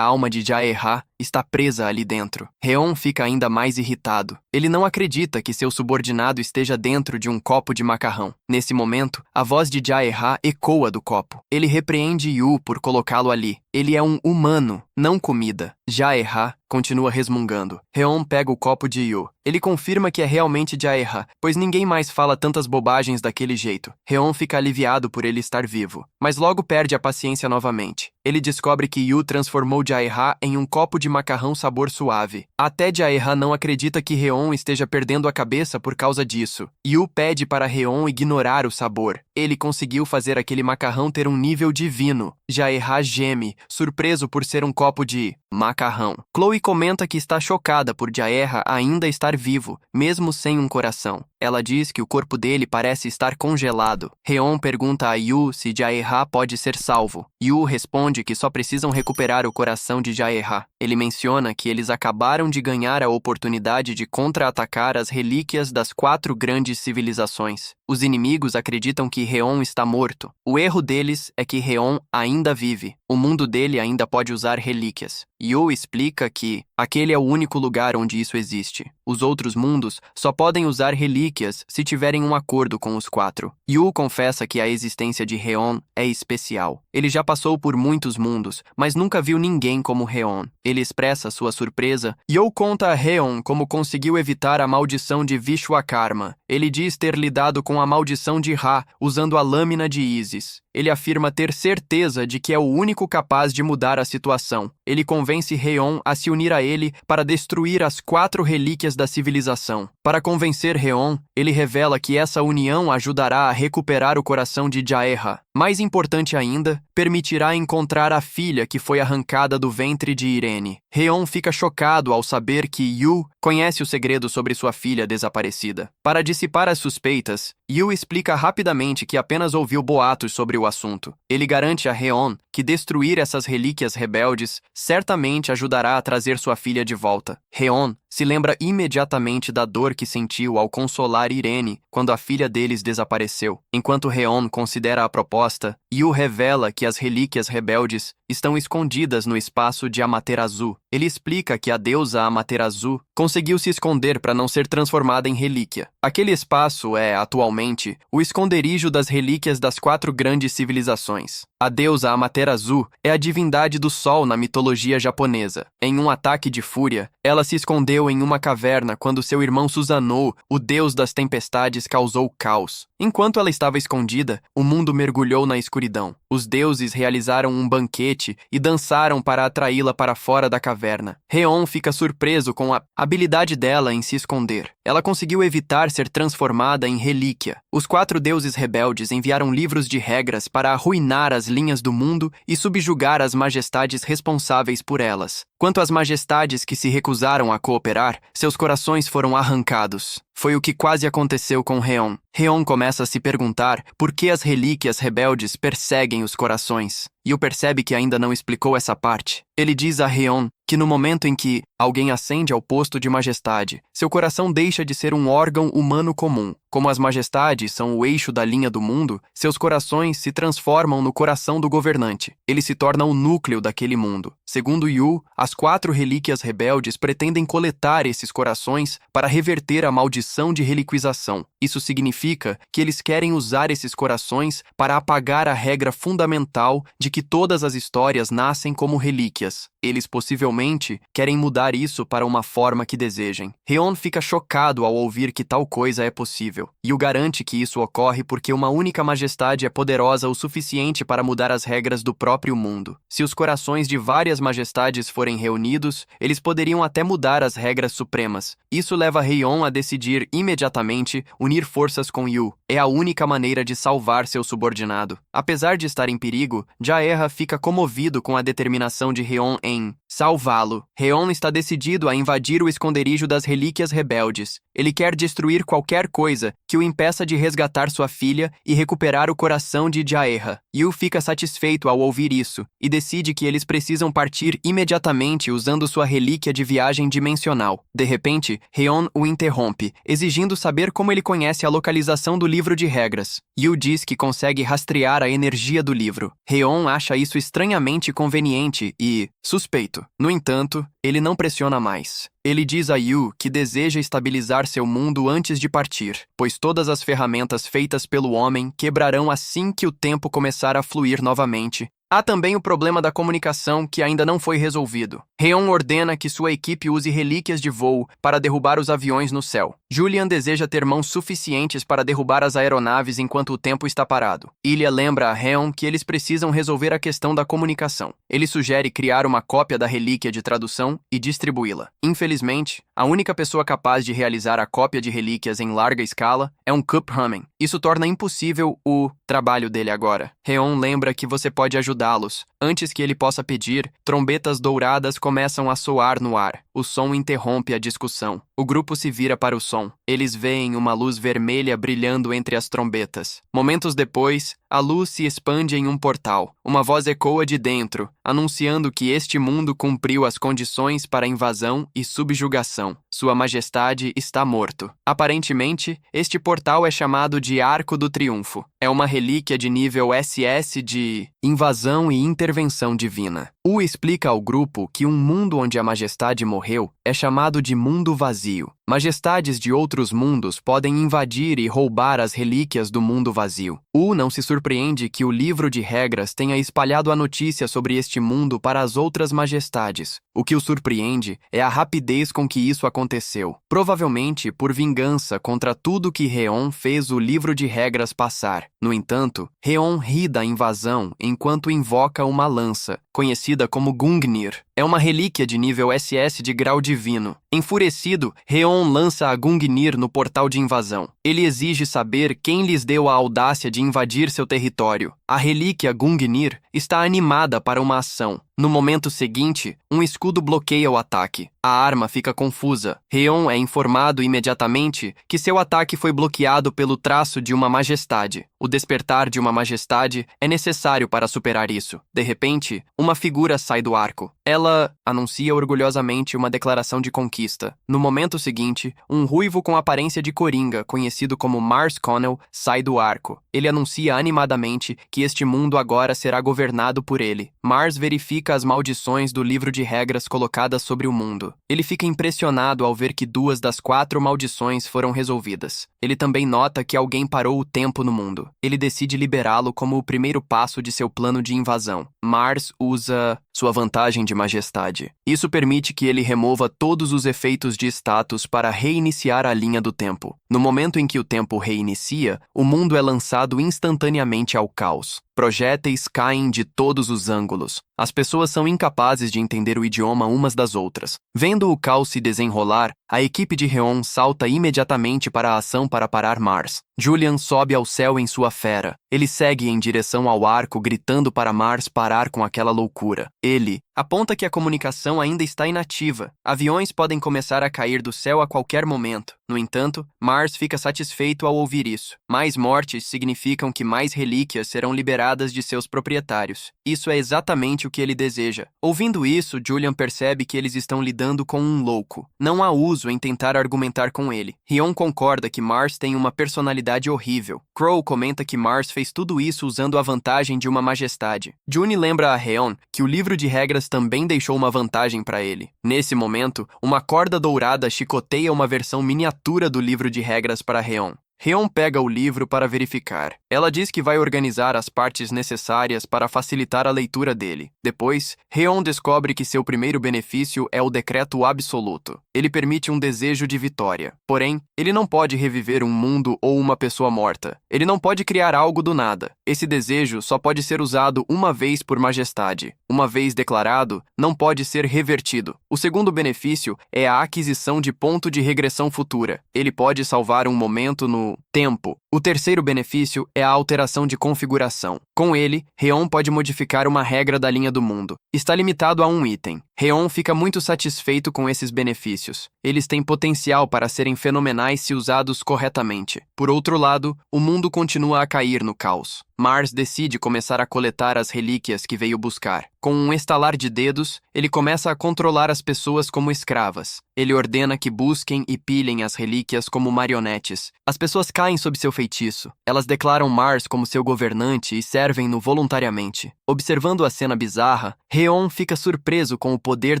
Speaker 1: alma de Jaeha está presa ali dentro. Reon fica ainda mais irritado. Ele não acredita que seu subordinado esteja dentro de um copo de macarrão. Nesse momento, a voz de Jaeha ecoa do copo. Ele repreende Yu por colocá-lo ali. Ele é um humano, não comida. Jaeha continua resmungando. Reon pega o copo de Yu. Ele confirma que é realmente Jaeha, pois ninguém mais fala tantas bobagens daquele jeito. Reon fica aliviado por ele estar vivo, mas logo perde a paciência novamente. Ele descobre que Yu transformou Jaeha em um copo de macarrão sabor suave. Até Jaeha não acredita que Reon esteja perdendo a cabeça por causa disso. Yu pede para Reon ignorar o sabor. Ele conseguiu fazer aquele macarrão ter um nível divino. Jaeha geme, surpreso por ser um copo de macarrão. Chloe comenta que está chocada por Jaeha ainda estar vivo, mesmo sem um coração. Ela diz que o corpo dele parece estar congelado. Reon pergunta a Yu se Jaeha pode ser salvo. Yu responde que só precisam recuperar o coração de Jaeha. Ele menciona que eles acabaram de ganhar a oportunidade de contra-atacar as relíquias das 4 grandes civilizações. Os inimigos acreditam que Reon está morto. O erro deles é que Reon ainda vive. O mundo dele ainda pode usar relíquias. Yu explica que aquele é o único lugar onde isso existe. Os outros mundos só podem usar relíquias se tiverem um acordo com os 4. Yu confessa que a existência de Reon é especial. Ele já passou por muitos mundos, mas nunca viu ninguém como Reon. Ele expressa sua surpresa. Yu conta a Reon como conseguiu evitar a maldição de Vishwakarma. Ele diz ter lidado com a maldição de Ra usando a lâmina de Isis. Ele afirma ter certeza de que é o único capaz de mudar a situação. Ele convence Reon a se unir a ele para destruir as 4 relíquias da civilização. Para convencer Reon, ele revela que essa união ajudará a recuperar o coração de Jaeha. Mais importante ainda, permitirá encontrar a filha que foi arrancada do ventre de Irene. Reon fica chocado ao saber que Yu conhece o segredo sobre sua filha desaparecida. Para dissipar as suspeitas, Yu explica rapidamente que apenas ouviu boatos sobre o assunto. Ele garante a Reon que destruir essas relíquias rebeldes certamente ajudará a trazer sua filha de volta. Reon se lembra imediatamente da dor que sentiu ao consolar Irene quando a filha deles desapareceu. Enquanto Reon considera a proposta, Yu revela que as relíquias rebeldes estão escondidas no espaço de Amaterasu. Ele explica que a deusa Amaterasu conseguiu se esconder para não ser transformada em relíquia. Aquele espaço é, atualmente, o esconderijo das relíquias das 4 grandes civilizações. A deusa Amaterasu é a divindade do sol na mitologia japonesa. Em um ataque de fúria, ela se escondeu em uma caverna quando seu irmão Susanoo, o deus das tempestades, causou caos. Enquanto ela estava escondida, o mundo mergulhou na escuridão. Os deuses realizaram um banquete e dançaram para atraí-la para fora da caverna. Rheon fica surpreso com a habilidade dela em se esconder. Ela conseguiu evitar ser transformada em relíquia. Os 4 deuses rebeldes enviaram livros de regras para arruinar as linhas do mundo e subjugar as majestades responsáveis por elas. Quanto às majestades que se recusaram a cooperar, seus corações foram arrancados. Foi o que quase aconteceu com Rheon. Rheon começa a se perguntar por que as relíquias rebeldes perseguem os corações. Yu percebe que ainda não explicou essa parte. Ele diz a Rheon que no momento em que alguém ascende ao posto de majestade, seu coração deixa de ser um órgão humano comum. Como as majestades são o eixo da linha do mundo, seus corações se transformam no coração do governante. Ele se torna o núcleo daquele mundo. Segundo Yu, as 4 relíquias rebeldes pretendem coletar esses corações para reverter a maldição de reliquização. Isso significa que eles querem usar esses corações para apagar a regra fundamental de que todas as histórias nascem como relíquias. Eles possivelmente querem mudar isso para uma forma que desejem. Rheon fica chocado ao ouvir que tal coisa é possível. Yu garante que isso ocorre porque uma única majestade é poderosa o suficiente para mudar as regras do próprio mundo. Se os corações de várias majestades forem reunidos, eles poderiam até mudar as regras supremas. Isso leva Rheon a decidir imediatamente unir forças com Yu. É a única maneira de salvar seu subordinado. Apesar de estar em perigo, Jaeha fica comovido com a determinação de Rheon em salvá-lo. Rheon está decidido a invadir o esconderijo das relíquias rebeldes. Ele quer destruir qualquer coisa que o impeça de resgatar sua filha e recuperar o coração de Jaeha. Yu fica satisfeito ao ouvir isso e decide que eles precisam partir imediatamente usando sua relíquia de viagem dimensional. De repente, Rheon o interrompe, exigindo saber como ele conhece a localização do livro de regras. Yu diz que consegue rastrear a energia do livro. Rheon acha isso estranhamente conveniente e suspeito. No entanto, ele não pressiona mais. Ele diz a Yu que deseja estabilizar seu mundo antes de partir, pois todas as ferramentas feitas pelo homem quebrarão assim que o tempo começar a fluir novamente. Há também o problema da comunicação que ainda não foi resolvido. Rheon ordena que sua equipe use relíquias de voo para derrubar os aviões no céu. Julian deseja ter mãos suficientes para derrubar as aeronaves enquanto o tempo está parado. Ilya lembra a Rheon que eles precisam resolver a questão da comunicação. Ele sugere criar uma cópia da relíquia de tradução e distribuí-la. Infelizmente, a única pessoa capaz de realizar a cópia de relíquias em larga escala é um Cup Hamming. Isso torna impossível o trabalho dele agora. Rheon lembra que você pode ajudá-los. Antes que ele possa pedir, trombetas douradas começam a soar no ar. O som interrompe a discussão. O grupo se vira para o som. Eles veem uma luz vermelha brilhando entre as trombetas. Momentos depois, a luz se expande em um portal. Uma voz ecoa de dentro, anunciando que este mundo cumpriu as condições para invasão e subjugação. Sua Majestade está morto. Aparentemente, este portal é chamado de Arco do Triunfo. É uma relíquia de nível SS de invasão e intervenção divina. U explica ao grupo que um mundo onde a Majestade morreu é chamado de mundo vazio. Majestades de outros mundos podem invadir e roubar as relíquias do mundo vazio. U não se surpreende que o livro de regras tenha espalhado a notícia sobre este mundo para as outras majestades. O que o surpreende é a rapidez com que isso aconteceu. Provavelmente por vingança contra tudo que Rheon fez o livro de regras passar. No entanto, Rheon ri da invasão enquanto invoca uma lança, conhecida como Gungnir. É uma relíquia de nível SS de grau divino. Enfurecido, Rheon lança a Gungnir no portal de invasão. Ele exige saber quem lhes deu a audácia de invadir seu território. A relíquia Gungnir está animada para uma ação. No momento seguinte, um escudo bloqueia o ataque. A arma fica confusa. Rheon é informado imediatamente que seu ataque foi bloqueado pelo traço de uma majestade. O despertar de uma majestade é necessário para superar isso. De repente, uma figura sai do arco. Ela anuncia orgulhosamente uma declaração de conquista. No momento seguinte, um ruivo com aparência de coringa, conhecido como Mars Connell, sai do arco. Ele anuncia animadamente que este mundo agora será governado por ele. Mars verifica as maldições do livro de regras colocadas sobre o mundo. Ele fica impressionado ao ver que 2 das 4 maldições foram resolvidas. Ele também nota que alguém parou o tempo no mundo. Ele decide liberá-lo como o primeiro passo de seu plano de invasão. Mars usa sua vantagem de majestade. Isso permite que ele remova todos os efeitos de status para reiniciar a linha do tempo. No momento em que o tempo reinicia, o mundo é lançado instantaneamente ao caos. Projéteis caem de todos os ângulos. As pessoas são incapazes de entender o idioma umas das outras. Vendo o caos se desenrolar, a equipe de Reon salta imediatamente para a ação para parar Mars. Julian sobe ao céu em sua fera. Ele segue em direção ao arco, gritando para Mars parar com aquela loucura. Ele aponta que a comunicação ainda está inativa. Aviões podem começar a cair do céu a qualquer momento. No entanto, Mars fica satisfeito ao ouvir isso. Mais mortes significam que mais relíquias serão liberadas de seus proprietários. Isso é exatamente o que ele deseja. Ouvindo isso, Julian percebe que eles estão lidando com um louco. Não há uso em tentar argumentar com ele. Rion concorda que Mars tem uma personalidade horrível. Crow comenta que Mars fez tudo isso usando a vantagem de uma majestade. June lembra a Rion que o livro de regras também deixou uma vantagem para ele. Nesse momento, uma corda dourada chicoteia uma versão miniatura do livro de regras para Rion. Rion pega o livro para verificar. Ela diz que vai organizar as partes necessárias para facilitar a leitura dele. Depois, Rion descobre que seu primeiro benefício é o decreto absoluto. Ele permite um desejo de vitória. Porém, ele não pode reviver um mundo ou uma pessoa morta. Ele não pode criar algo do nada. Esse desejo só pode ser usado uma vez por majestade. Uma vez declarado, não pode ser revertido. O segundo benefício é a aquisição de ponto de regressão futura. Ele pode salvar um momento no tempo. O terceiro benefício é a alteração de configuração. Com ele, Rion pode modificar uma regra da linha do mundo. Está limitado a um item. Rion fica muito satisfeito com esses benefícios. Eles têm potencial para serem fenomenais se usados corretamente. Por outro lado, o mundo continua a cair no caos. Mars decide começar a coletar as relíquias que veio buscar. Com um estalar de dedos, ele começa a controlar as pessoas como escravas. Ele ordena que busquem e pilhem as relíquias como marionetes. As pessoas caem sob seu feitiço. Elas declaram Mars como seu governante e servem-no voluntariamente. Observando a cena bizarra, Rion fica surpreso com o poder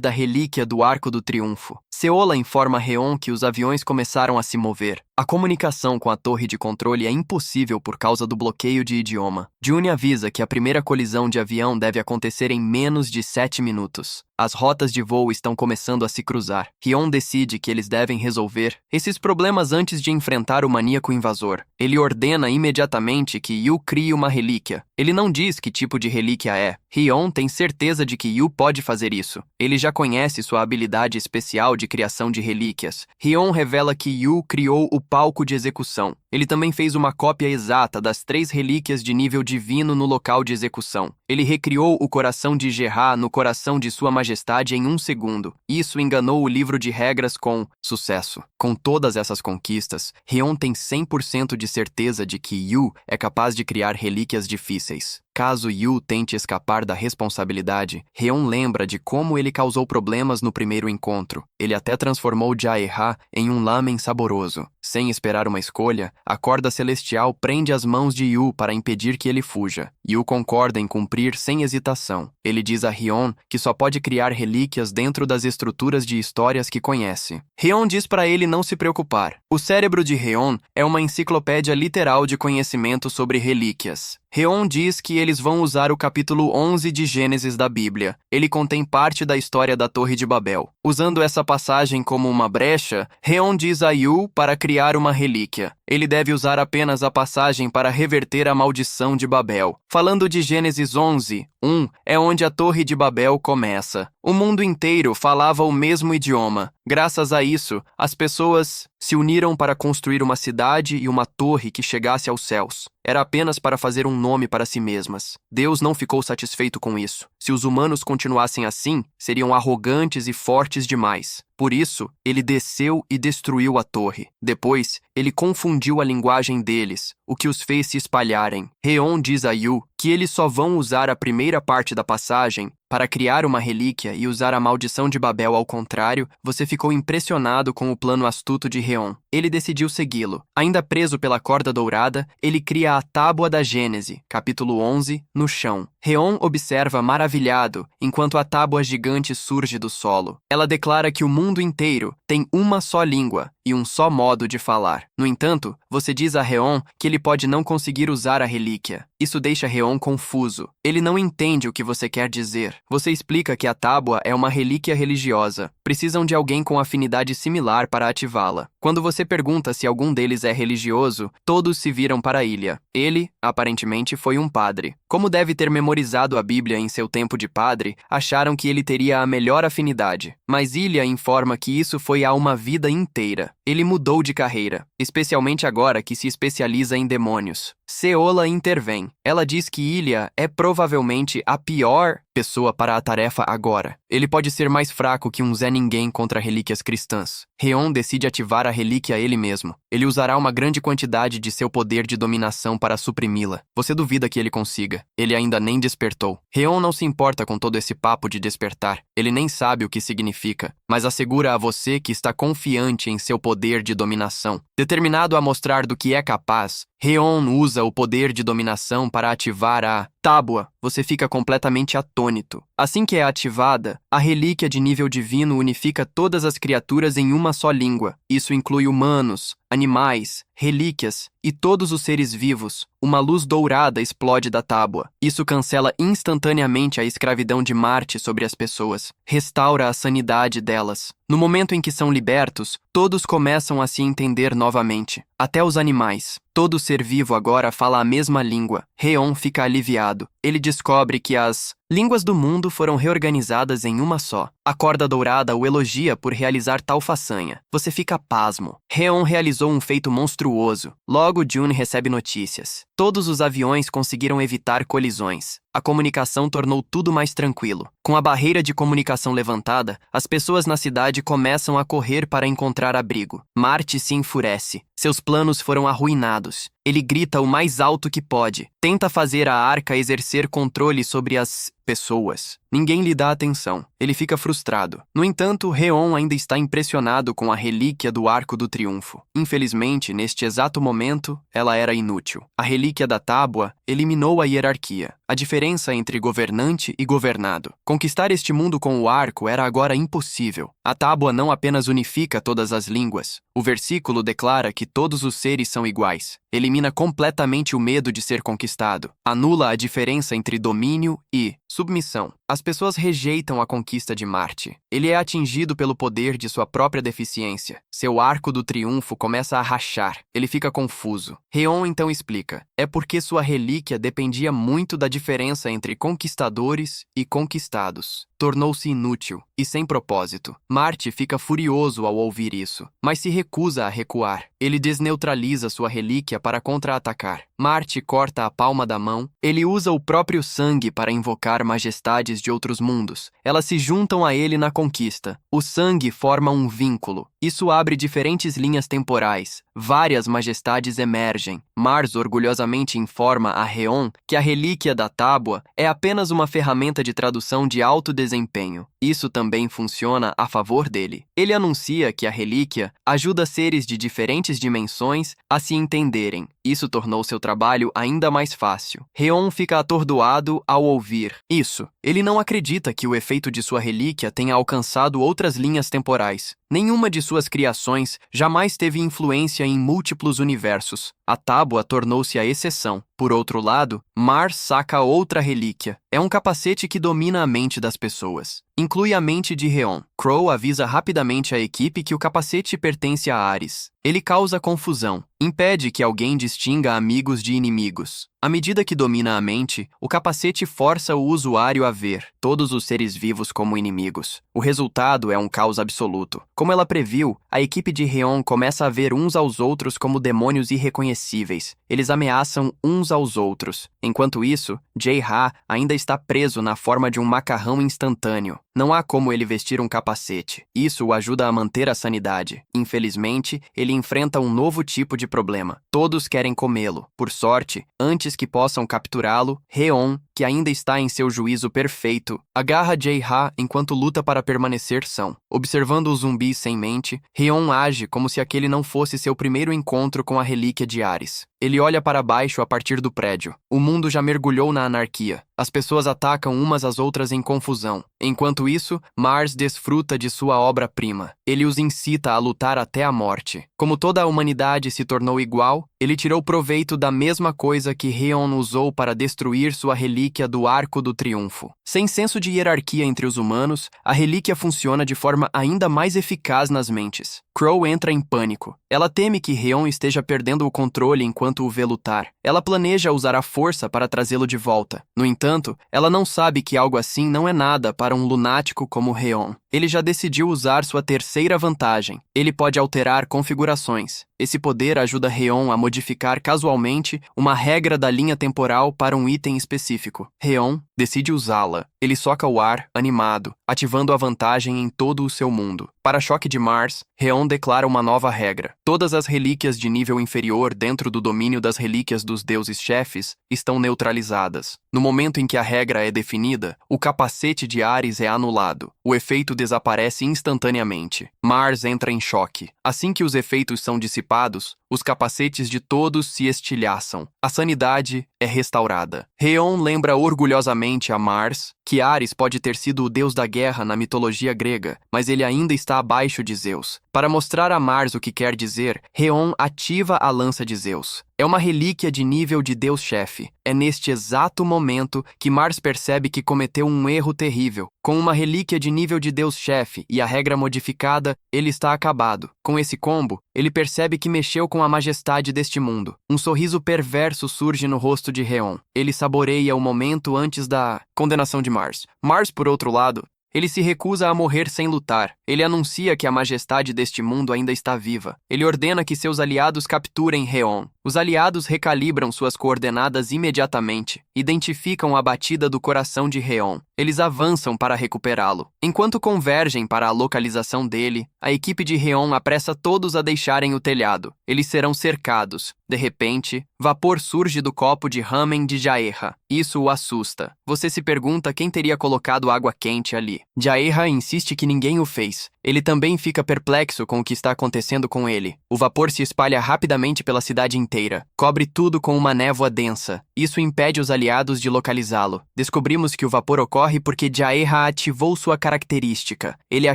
Speaker 1: da relíquia do Arco do Triunfo. Seola informa Rion que os aviões começaram a se mover. A comunicação com a torre de controle é impossível por causa do bloqueio de idioma. June avisa que a primeira colisão de avião deve acontecer em menos de 7 minutos. As rotas de voo estão começando a se cruzar. Rion decide que eles devem resolver esses problemas antes de enfrentar o maníaco invasor. Ele ordena imediatamente que Yu crie uma relíquia. Ele não diz que tipo de relíquia é. Rion tem certeza de que Yu pode fazer isso. Ele já conhece sua habilidade especial de criação de relíquias. Rion revela que Yu criou o palco de execução. Ele também fez uma cópia exata das 3 relíquias de nível divino no local de execução. Ele recriou o coração de Gerard no coração de sua majestade em 1 segundo. Isso enganou o livro de regras com sucesso. Com todas essas conquistas, Rion tem 100% de certeza de que Yu é capaz de criar relíquias difíceis. Caso Yu tente escapar da responsabilidade, Rion lembra de como ele causou problemas no primeiro encontro. Ele até transformou Jaeha em um lamen saboroso. Sem esperar uma escolha, a corda celestial prende as mãos de Yu para impedir que ele fuja. Yu concorda em cumprir sem hesitação. Ele diz a Rion que só pode criar relíquias dentro das estruturas de histórias que conhece. Rion diz para ele não se preocupar. O cérebro de Rion é uma enciclopédia literal de conhecimento sobre relíquias. Rion diz que eles vão usar o capítulo 11 de Gênesis da Bíblia. Ele contém parte da história da Torre de Babel. Usando essa passagem como uma brecha, Rion diz a Yu para criar uma relíquia. Ele deve usar apenas a passagem para reverter a maldição de Babel. Falando de Gênesis 11:1, é onde a Torre de Babel começa. O mundo inteiro falava o mesmo idioma. Graças a isso, as pessoas se uniram para construir uma cidade e uma torre que chegasse aos céus. Era apenas para fazer um nome para si mesmas. Deus não ficou satisfeito com isso. Se os humanos continuassem assim, seriam arrogantes e fortes demais. Por isso, ele desceu e destruiu a torre. Depois, ele confundiu a linguagem deles, o que os fez se espalharem. Rion diz a Yu que eles só vão usar a primeira parte da passagem para criar uma relíquia e usar a maldição de Babel ao contrário. Você ficou impressionado com o plano astuto de Rion. Ele decidiu segui-lo. Ainda preso pela corda dourada, ele cria a Tábua da Gênese, capítulo 11, no chão. Rion observa maravilhado enquanto a tábua gigante surge do solo. Ela declara que o mundo inteiro tem uma só língua e um só modo de falar. No entanto, você diz a Reon que ele pode não conseguir usar a relíquia. Isso deixa Reon confuso. Ele não entende o que você quer dizer. Você explica que a tábua é uma relíquia religiosa. Precisam de alguém com afinidade similar para ativá-la. Quando você pergunta se algum deles é religioso, todos se viram para Ilya. Ele, aparentemente, foi um padre. Como deve ter memorizado a Bíblia em seu tempo de padre, acharam que ele teria a melhor afinidade. Mas Ilya informa que isso foi há uma vida inteira. Ele mudou de carreira, especialmente agora que se especializa em demônios. Seola intervém. Ela diz que Ilya é provavelmente a pior pessoa para a tarefa agora. Ele pode ser mais fraco que um Zé Ninguém contra relíquias cristãs. Reon decide ativar a relíquia ele mesmo. Ele usará uma grande quantidade de seu poder de dominação para suprimi-la. Você duvida que ele consiga. Ele ainda nem despertou. Reon não se importa com todo esse papo de despertar. Ele nem sabe o que significa, mas assegura a você que está confiante em seu poder de dominação. Determinado a mostrar do que é capaz, Reon usa o poder de dominação para ativar a tábua. Você fica completamente atônito. Assim que é ativada, a relíquia de nível divino unifica todas as criaturas em uma só língua. Isso inclui humanos, animais, relíquias e todos os seres vivos. Uma luz dourada explode da tábua. Isso cancela instantaneamente a escravidão de Marte sobre as pessoas. Restaura a sanidade delas. No momento em que são libertos, todos começam a se entender novamente. Até os animais. Todo ser vivo agora fala a mesma língua. Reon fica aliviado. Ele descobre que as línguas do mundo foram reorganizadas em uma só. A corda dourada o elogia por realizar tal façanha. Você fica pasmo. Reon realizou um feito monstruoso. Logo, June recebe notícias. Todos os aviões conseguiram evitar colisões. A comunicação tornou tudo mais tranquilo. Com a barreira de comunicação levantada, as pessoas na cidade começam a correr para encontrar abrigo. Marte se enfurece. Seus planos foram arruinados. Ele grita o mais alto que pode. Tenta fazer a arca exercer controle sobre as pessoas. Ninguém lhe dá atenção. Ele fica frustrado. No entanto, Reon ainda está impressionado com a relíquia do Arco do Triunfo. Infelizmente, neste exato momento, ela era inútil. A relíquia da tábua eliminou a hierarquia, a diferença entre governante e governado. Conquistar este mundo com o arco era agora impossível. A tábua não apenas unifica todas as línguas. O versículo declara que todos os seres são iguais. Elimina completamente o medo de ser conquistado. Anula a diferença entre domínio e submissão. As pessoas rejeitam a conquista de Marte. Ele é atingido pelo poder de sua própria deficiência. Seu arco do triunfo começa a rachar. Ele fica confuso. Reon então explica. É porque sua relíquia dependia muito da diferença entre conquistadores e conquistados. Tornou-se inútil e sem propósito. Marte fica furioso ao ouvir isso, mas se recusa a recuar. Ele desneutraliza sua relíquia para contra-atacar. Marte corta a palma da mão. Ele usa o próprio sangue para invocar majestades de outros mundos. Elas se juntam a ele na conquista. O sangue forma um vínculo. Isso abre diferentes linhas temporais. Várias majestades emergem. Mars orgulhosamente informa a Reon que a relíquia da tábua é apenas uma ferramenta de tradução de alto desempenho. Isso também funciona a favor dele. Ele anuncia que a relíquia ajuda seres de diferentes dimensões a se entenderem. Isso tornou seu trabalho ainda mais fácil. Reon fica atordoado ao ouvir isso. Ele não acredita que o efeito de sua relíquia tenha alcançado outras linhas temporais. Nenhuma de suas criações jamais teve influência em múltiplos universos. A tábua tornou-se a exceção. Por outro lado, Mars saca outra relíquia. É um capacete que domina a mente das pessoas. Inclui a mente de Reon. Crow avisa rapidamente à equipe que o capacete pertence a Ares. Ele causa confusão. Impede que alguém distinga amigos de inimigos. À medida que domina a mente, o capacete força o usuário a ver todos os seres vivos como inimigos. O resultado é um caos absoluto. Como ela previu, a equipe de Reon começa a ver uns aos outros como demônios irreconhecíveis. Eles ameaçam uns aos outros. Enquanto isso, Jae-ha ainda está preso na forma de um macarrão instantâneo. Não há como ele vestir um capacete. Isso o ajuda a manter a sanidade. Infelizmente, ele enfrenta um novo tipo de problema. Todos querem comê-lo. Por sorte, antes Antes que possam capturá-lo, Heon, que ainda está em seu juízo perfeito, agarra Jae-ha enquanto luta para permanecer são. Observando o zumbi sem mente, Heon age como se aquele não fosse seu primeiro encontro com a relíquia de Ares. Ele olha para baixo a partir do prédio. O mundo já mergulhou na anarquia. As pessoas atacam umas às outras em confusão. Enquanto isso, Mars desfruta de sua obra-prima. Ele os incita a lutar até a morte. Como toda a humanidade se tornou igual, ele tirou proveito da mesma coisa que Heon usou para destruir sua relíquia do Arco do Triunfo. Sem senso de hierarquia entre os humanos, a relíquia funciona de forma ainda mais eficaz nas mentes. Crow entra em pânico. Ela teme que Heon esteja perdendo o controle enquanto o vê lutar. Ela planeja usar a força para trazê-lo de volta. No entanto, ela não sabe que algo assim não é nada para um lunático como Heon. Ele já decidiu usar sua terceira vantagem. Ele pode alterar configurações. Esse poder ajuda Heon a modificar casualmente uma regra da linha temporal para um item específico. Heon decide usá-la. Ele soca o ar, animado, ativando a vantagem em todo o seu mundo. Para choque de Mars, Heon declara uma nova regra. Todas as relíquias de nível inferior dentro do domínio das relíquias dos deuses-chefes estão neutralizadas. No momento em que a regra é definida, o capacete de Ares é anulado. O efeito desaparece instantaneamente. Mars entra em choque. Assim que os efeitos são dissipados, os capacetes de todos se estilhaçam. A sanidade é restaurada. Heon lembra orgulhosamente a Mars que Ares pode ter sido o deus da guerra na mitologia grega, mas ele ainda está abaixo de Zeus. Para mostrar a Mars o que quer dizer, Heon ativa a lança de Zeus. É uma relíquia de nível de Deus-chefe. É neste exato momento que Mars percebe que cometeu um erro terrível. Com uma relíquia de nível de Deus-chefe e a regra modificada, ele está acabado. Com esse combo, ele percebe que mexeu com a majestade deste mundo. Um sorriso perverso surge no rosto de Heon. Ele saboreia o momento antes da condenação de Mars. Mars, por outro lado, ele se recusa a morrer sem lutar. Ele anuncia que a majestade deste mundo ainda está viva. Ele ordena que seus aliados capturem Heon. Os aliados recalibram suas coordenadas imediatamente, identificam a batida do coração de Heon. Eles avançam para recuperá-lo. Enquanto convergem para a localização dele, a equipe de Heon apressa todos a deixarem o telhado. Eles serão cercados. De repente, vapor surge do copo de ramen de Jae-ha. Isso o assusta. Você se pergunta quem teria colocado água quente ali. Jae-ha insiste que ninguém o fez. Ele também fica perplexo com o que está acontecendo com ele. O vapor se espalha rapidamente pela cidade inteira. Cobre tudo com uma névoa densa. Isso impede os aliados de localizá-lo. Descobrimos que o vapor ocorre porque Jae-ha ativou sua característica. Ele a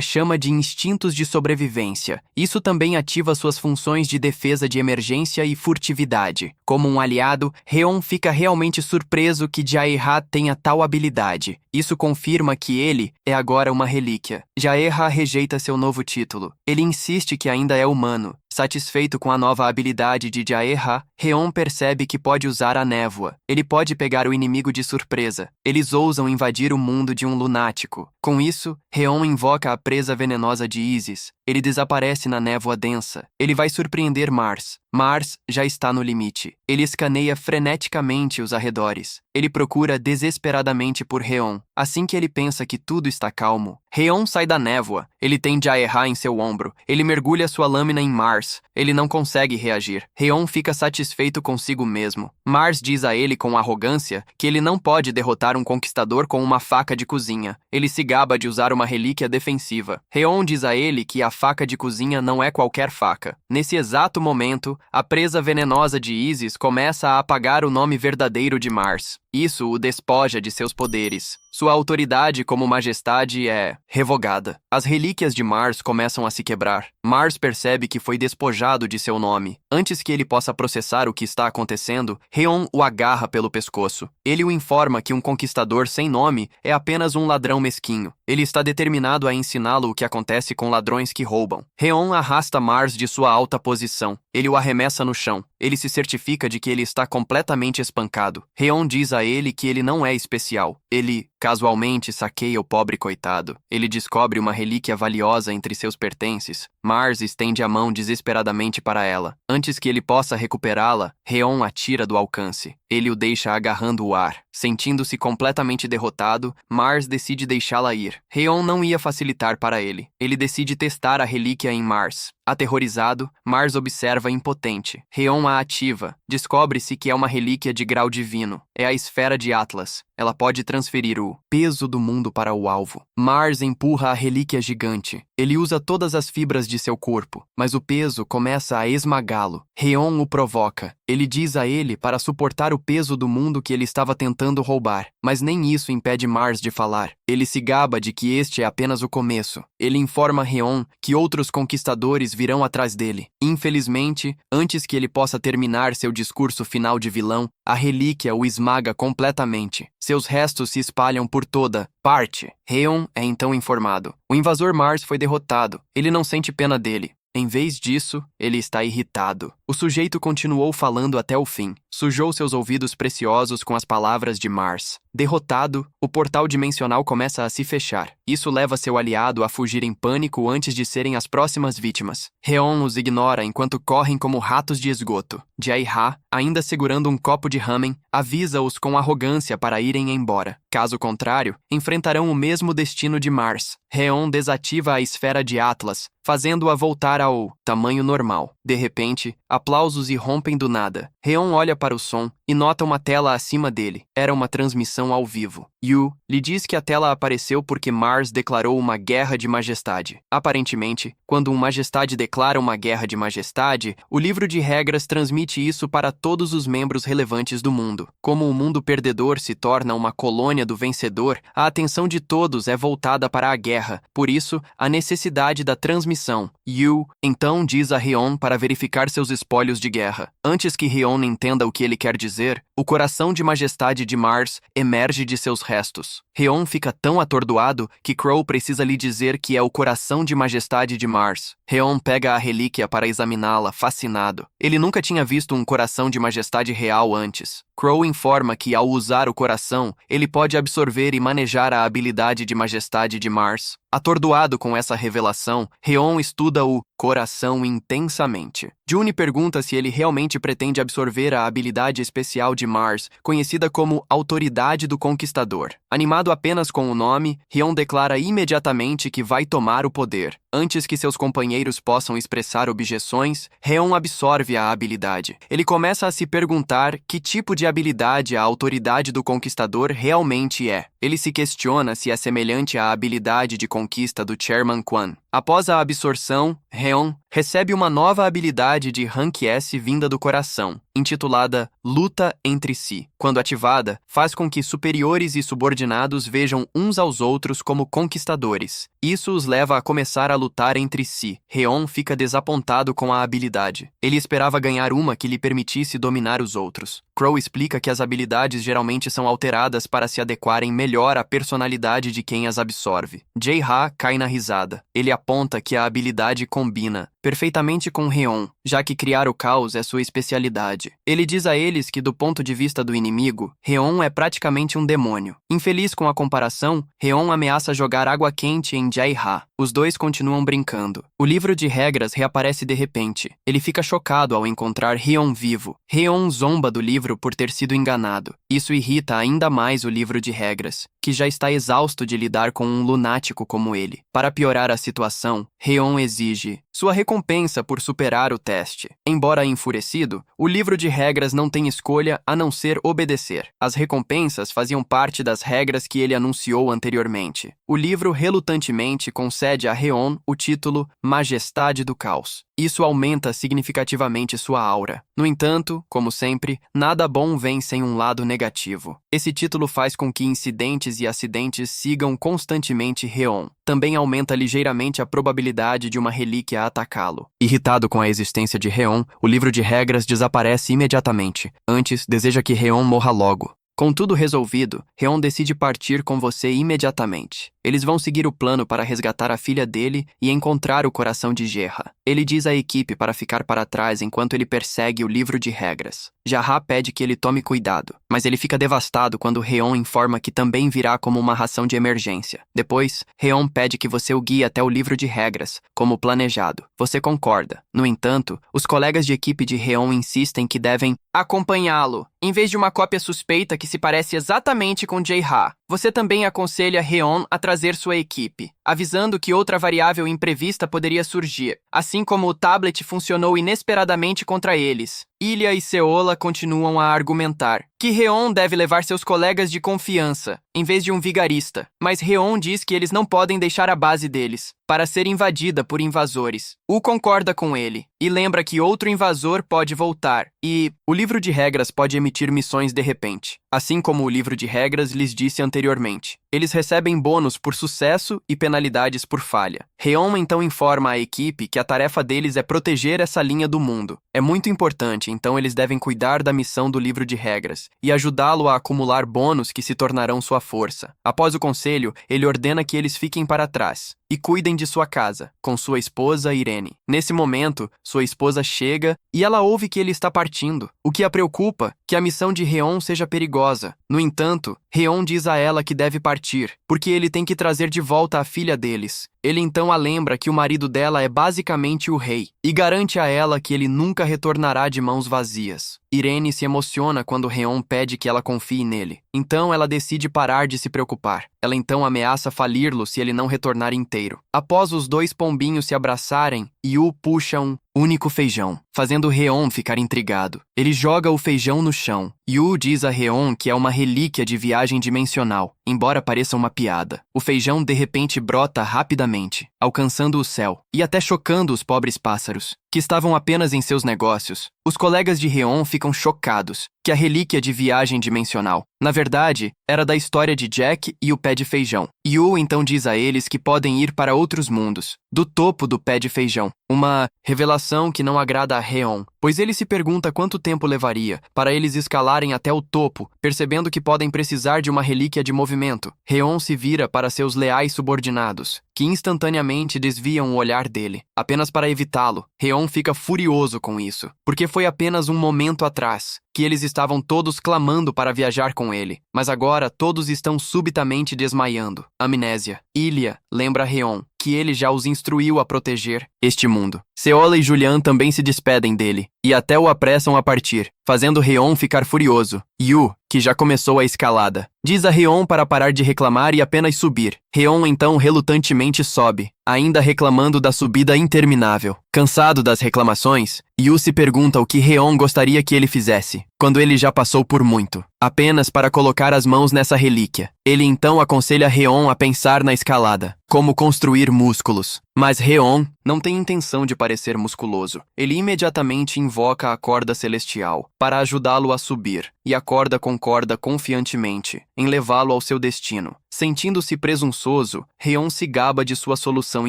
Speaker 1: chama de instintos de sobrevivência. Isso também ativa suas funções de defesa de emergência e furtividade. Como um aliado, Heon fica realmente surpreso que Jae-ha tenha tal habilidade. Isso confirma que ele é agora uma relíquia. Jae-ha rejeita seu novo título. Ele insiste que ainda é humano. Satisfeito com a nova habilidade de Jae-ha, Heon percebe que pode usar a névoa. Ele pode pegar o inimigo de surpresa. Eles ousam invadir o mundo de um lunático. Com isso, Heon invoca a presa venenosa de Isis. Ele desaparece na névoa densa. Ele vai surpreender Mars. Mars já está no limite. Ele escaneia freneticamente os arredores. Ele procura desesperadamente por Heon. Assim que ele pensa que tudo está calmo, Heon sai da névoa. Ele tem Jae-ha em seu ombro. Ele mergulha sua lâmina em Mars. Ele não consegue reagir. Heon fica satisfeito consigo mesmo. Mars diz a ele com arrogância que ele não pode derrotar um conquistador com uma faca de cozinha. Ele se gaba de usar uma relíquia defensiva. Heon diz a ele que a faca de cozinha não é qualquer faca. Nesse exato momento, a presa venenosa de Isis começa a apagar o nome verdadeiro de Mars. Isso o despoja de seus poderes. Sua autoridade como majestade é revogada. As relíquias de Mars começam a se quebrar. Mars percebe que foi despojado de seu nome. Antes que ele possa processar o que está acontecendo, Heon o agarra pelo pescoço. Ele o informa que um conquistador sem nome é apenas um ladrão mesquinho. Ele está determinado a ensiná-lo o que acontece com ladrões que roubam. Heon arrasta Mars de sua alta posição. Ele o arremessa no chão. Ele se certifica de que ele está completamente espancado. Heon diz a ele que ele não é especial. Ele casualmente saqueia o pobre coitado. Ele descobre uma relíquia valiosa entre seus pertences. Mars estende a mão desesperadamente para ela. Antes que ele possa recuperá-la, Heon atira do alcance. Ele o deixa agarrando o ar. Sentindo-se completamente derrotado, Mars decide deixá-la ir. Reon não ia facilitar para ele. Ele decide testar a relíquia em Mars. Aterrorizado, Mars observa impotente. Reon a ativa. Descobre-se que é uma relíquia de grau divino. É a esfera de Atlas. Ela pode transferir o peso do mundo para o alvo. Mars empurra a relíquia gigante. Ele usa todas as fibras de seu corpo, mas o peso começa a esmagá-lo. Reon o provoca. Ele diz a ele para suportar o peso do mundo que ele estava tentando roubar, mas nem isso impede Mars de falar. Ele se gaba de que este é apenas o começo. Ele informa Reon que outros conquistadores virão atrás dele. Infelizmente, antes que ele possa terminar seu discurso final de vilão, a relíquia o esmaga completamente. Seus restos se espalham por toda parte. Reon é então informado. O invasor Mars foi derrotado. Ele não sente pena dele. Em vez disso, ele está irritado. O sujeito continuou falando até o fim. Sujou seus ouvidos preciosos com as palavras de Mars. Derrotado, o portal dimensional começa a se fechar. Isso leva seu aliado a fugir em pânico antes de serem as próximas vítimas. Reon os ignora enquanto correm como ratos de esgoto. Jae-ha, ainda segurando um copo de ramen, avisa-os com arrogância para irem embora. Caso contrário, enfrentarão o mesmo destino de Mars. Reon desativa a esfera de Atlas, fazendo-a voltar ao tamanho normal. De repente, aplausos irrompem do nada. Reon olha para o som e nota uma tela acima dele. Era uma transmissão ao vivo. Yu lhe diz que a tela apareceu porque Mars declarou uma guerra de majestade. Aparentemente, quando um majestade declara uma guerra de majestade, o livro de regras transmite isso para todos os membros relevantes do mundo. Como o mundo perdedor se torna uma colônia do vencedor, a atenção de todos é voltada para a guerra. Por isso, a necessidade da transmissão. Yu então diz a Reon para verificar seus espólios de guerra. Antes que Reon entenda o que ele quer dizer, o coração de majestade de Mars emerge de seus restos. Reon fica tão atordoado que Crow precisa lhe dizer que é o coração de majestade de Mars. Reon pega a relíquia para examiná-la, fascinado. Ele nunca tinha visto um coração de majestade real antes. Crow informa que, ao usar o coração, ele pode absorver e manejar a habilidade de majestade de Mars. Atordoado com essa revelação, Reon estuda o coração intensamente. June pergunta se ele realmente pretende absorver a habilidade especial de Mars, conhecida como Autoridade do Conquistador. Animado apenas com o nome, Reon declara imediatamente que vai tomar o poder. Antes que seus companheiros possam expressar objeções, Reon absorve a habilidade. Ele começa a se perguntar que tipo de habilidade a Autoridade do Conquistador realmente é. Ele se questiona se é semelhante à habilidade de conquista do Chairman Quan. Após a absorção, Reon recebe uma nova habilidade de Rank S vinda do coração, intitulada Luta entre Si. Quando ativada, faz com que superiores e subordinados vejam uns aos outros como conquistadores. Isso os leva a começar a lutar entre si. Reon fica desapontado com a habilidade. Ele esperava ganhar uma que lhe permitisse dominar os outros. Crow explica que as habilidades geralmente são alteradas para se adequarem melhor à personalidade de quem as absorve. Jae-ha cai na risada. Ele aponta que a habilidade combina perfeitamente com Reon, já que criar o caos é sua especialidade. Ele diz a eles que, do ponto de vista do inimigo, Reon é praticamente um demônio. Infeliz com a comparação, Reon ameaça jogar água quente em Jae-ha. Os dois continuam brincando. O livro de regras reaparece de repente. Ele fica chocado ao encontrar Reon vivo. Reon zomba do livro por ter sido enganado. Isso irrita ainda mais o livro de regras, que já está exausto de lidar com um lunático como ele. Para piorar a situação, Reon exige sua recompensa por superar o teste. Embora enfurecido, o livro de regras não tem escolha a não ser obedecer. As recompensas faziam parte das regras que ele anunciou anteriormente. O livro relutantemente concede a Reon o título Majestade do Caos. Isso aumenta significativamente sua aura. No entanto, como sempre, nada bom vem sem um lado negativo. Esse título faz com que incidentes e acidentes sigam constantemente Reon. Também aumenta ligeiramente a probabilidade de uma relíquia atacá-lo. Irritado com a existência de Reon, o livro de regras desaparece imediatamente. Antes, deseja que Reon morra logo. Com tudo resolvido, Reon decide partir com você imediatamente. Eles vão seguir o plano para resgatar a filha dele e encontrar o coração de Gerra. Ele diz à equipe para ficar para trás enquanto ele persegue o livro de regras. Jarrah pede que ele tome cuidado, mas ele fica devastado quando Reon informa que também virá como uma ração de emergência. Depois, Reon pede que você o guie até o livro de regras, como planejado. Você concorda. No entanto, os colegas de equipe de Reon insistem que devem acompanhá-lo, em vez de uma cópia suspeita que que se parece exatamente com Jae-ha. Você também aconselha Heon a trazer sua equipe, avisando que outra variável imprevista poderia surgir, assim como o tablet funcionou inesperadamente contra eles. Ilha e Seola continuam a argumentar que Heon deve levar seus colegas de confiança, em vez de um vigarista, mas Heon diz que eles não podem deixar a base deles para ser invadida por invasores. U concorda com ele e lembra que outro invasor pode voltar e o livro de regras pode emitir missões de repente, assim como o livro de regras lhes disse anteriormente. Eles recebem bônus por sucesso e penalidades por falha. Heon então informa a equipe que a tarefa deles é proteger essa linha do mundo. É muito importante, então eles devem cuidar da missão do livro de regras e ajudá-lo a acumular bônus que se tornarão sua força. Após o conselho, ele ordena que eles fiquem para trás e cuidem de sua casa, com sua esposa Irene. Nesse momento, sua esposa chega e ela ouve que ele está partindo, o que a preocupa que a missão de Heon seja perigosa. No entanto, Heon diz a ela que deve partir, porque ele tem que trazer de volta a filha deles. Ele então a lembra que o marido dela é basicamente o rei e garante a ela que ele nunca retornará de mãos vazias. Irene se emociona quando Heon pede que ela confie nele. Então ela decide parar de se preocupar. Ela então ameaça falir-lo se ele não retornar inteiro. Após os dois pombinhos se abraçarem, Yu puxa um único feijão, fazendo Heon ficar intrigado. Ele joga o feijão no chão. Yu diz a Heon que é uma relíquia de viagem dimensional, embora pareça uma piada. O feijão de repente brota rapidamente, alcançando o céu e até chocando os pobres pássaros, que estavam apenas em seus negócios. Os colegas de Heon ficam chocados que a relíquia de viagem dimensional, na verdade, era da história de Jack e o pé de feijão. Yu então diz a eles que podem ir para outros mundos, do topo do pé de feijão. Uma revelação que não agrada a Heon, pois ele se pergunta quanto tempo levaria para eles escalarem até o topo, percebendo que podem precisar de uma relíquia de movimento. Heon se vira para seus leais subordinados, que instantaneamente desviam o olhar dele, apenas para evitá-lo. Heon fica furioso com isso, porque foi apenas um momento atrás que eles estavam todos clamando para viajar com ele, mas agora todos estão subitamente desmaiando. Amnésia. Ilha lembra Heon que ele já os instruiu a proteger este mundo. Seola e Julian também se despedem dele e até o apressam a partir, fazendo Heon ficar furioso. Yu, que já começou a escalada, diz a Heon para parar de reclamar e apenas subir. Heon então relutantemente sobe, ainda reclamando da subida interminável. Cansado das reclamações, Yu se pergunta o que Heon gostaria que ele fizesse, quando ele já passou por muito, apenas para colocar as mãos nessa relíquia. Ele então aconselha Heon a pensar na escalada, como construir músculos. Mas Heon não tem intenção de parecer musculoso. Ele imediatamente invoca a corda celestial para ajudá-lo a subir, e a corda concorda confiantemente em levá-lo ao seu destino. Sentindo-se presunçoso, Heon se gaba de sua solução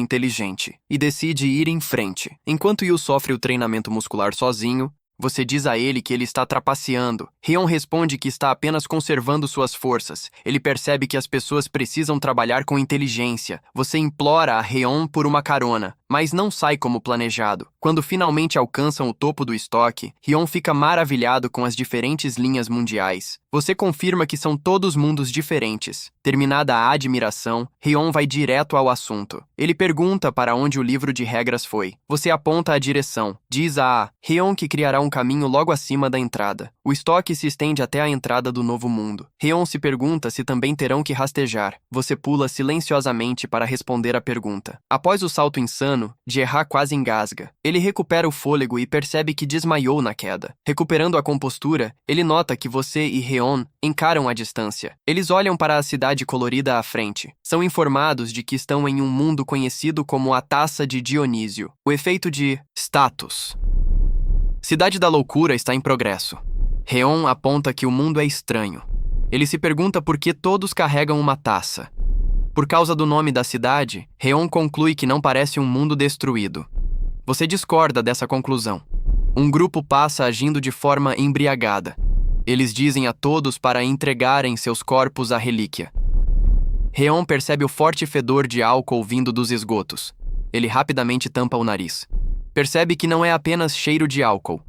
Speaker 1: inteligente e decide ir em frente. Enquanto Yu sofre o treinamento muscular sozinho, você diz a ele que ele está trapaceando. Heon responde que está apenas conservando suas forças. Ele percebe que as pessoas precisam trabalhar com inteligência. Você implora a Heon por uma carona, mas não sai como planejado. Quando finalmente alcançam o topo do estoque, Heon fica maravilhado com as diferentes linhas mundiais. Você confirma que são todos mundos diferentes. Terminada a admiração, Heon vai direto ao assunto. Ele pergunta para onde o livro de regras foi. Você aponta a direção. Diz a Heon que criará um caminho logo acima da entrada. O estoque se estende até a entrada do novo mundo. Heon se pergunta se também terão que rastejar. Você pula silenciosamente para responder a pergunta. Após o salto insano, Jae-ha quase engasga. Ele recupera o fôlego e percebe que desmaiou na queda. Recuperando a compostura, ele nota que você e Heon encaram a distância. Eles olham para a cidade colorida à frente. São informados de que estão em um mundo conhecido como a Taça de Dionísio. O efeito de status. Cidade da Loucura está em progresso. Heon aponta que o mundo é estranho. Ele se pergunta por que todos carregam uma taça. Por causa do nome da cidade, Heon conclui que não parece um mundo destruído. Você discorda dessa conclusão. Um grupo passa agindo de forma embriagada. Eles dizem a todos para entregarem seus corpos à relíquia. Heon percebe o forte fedor de álcool vindo dos esgotos. Ele rapidamente tampa o nariz. Percebe que não é apenas cheiro de álcool.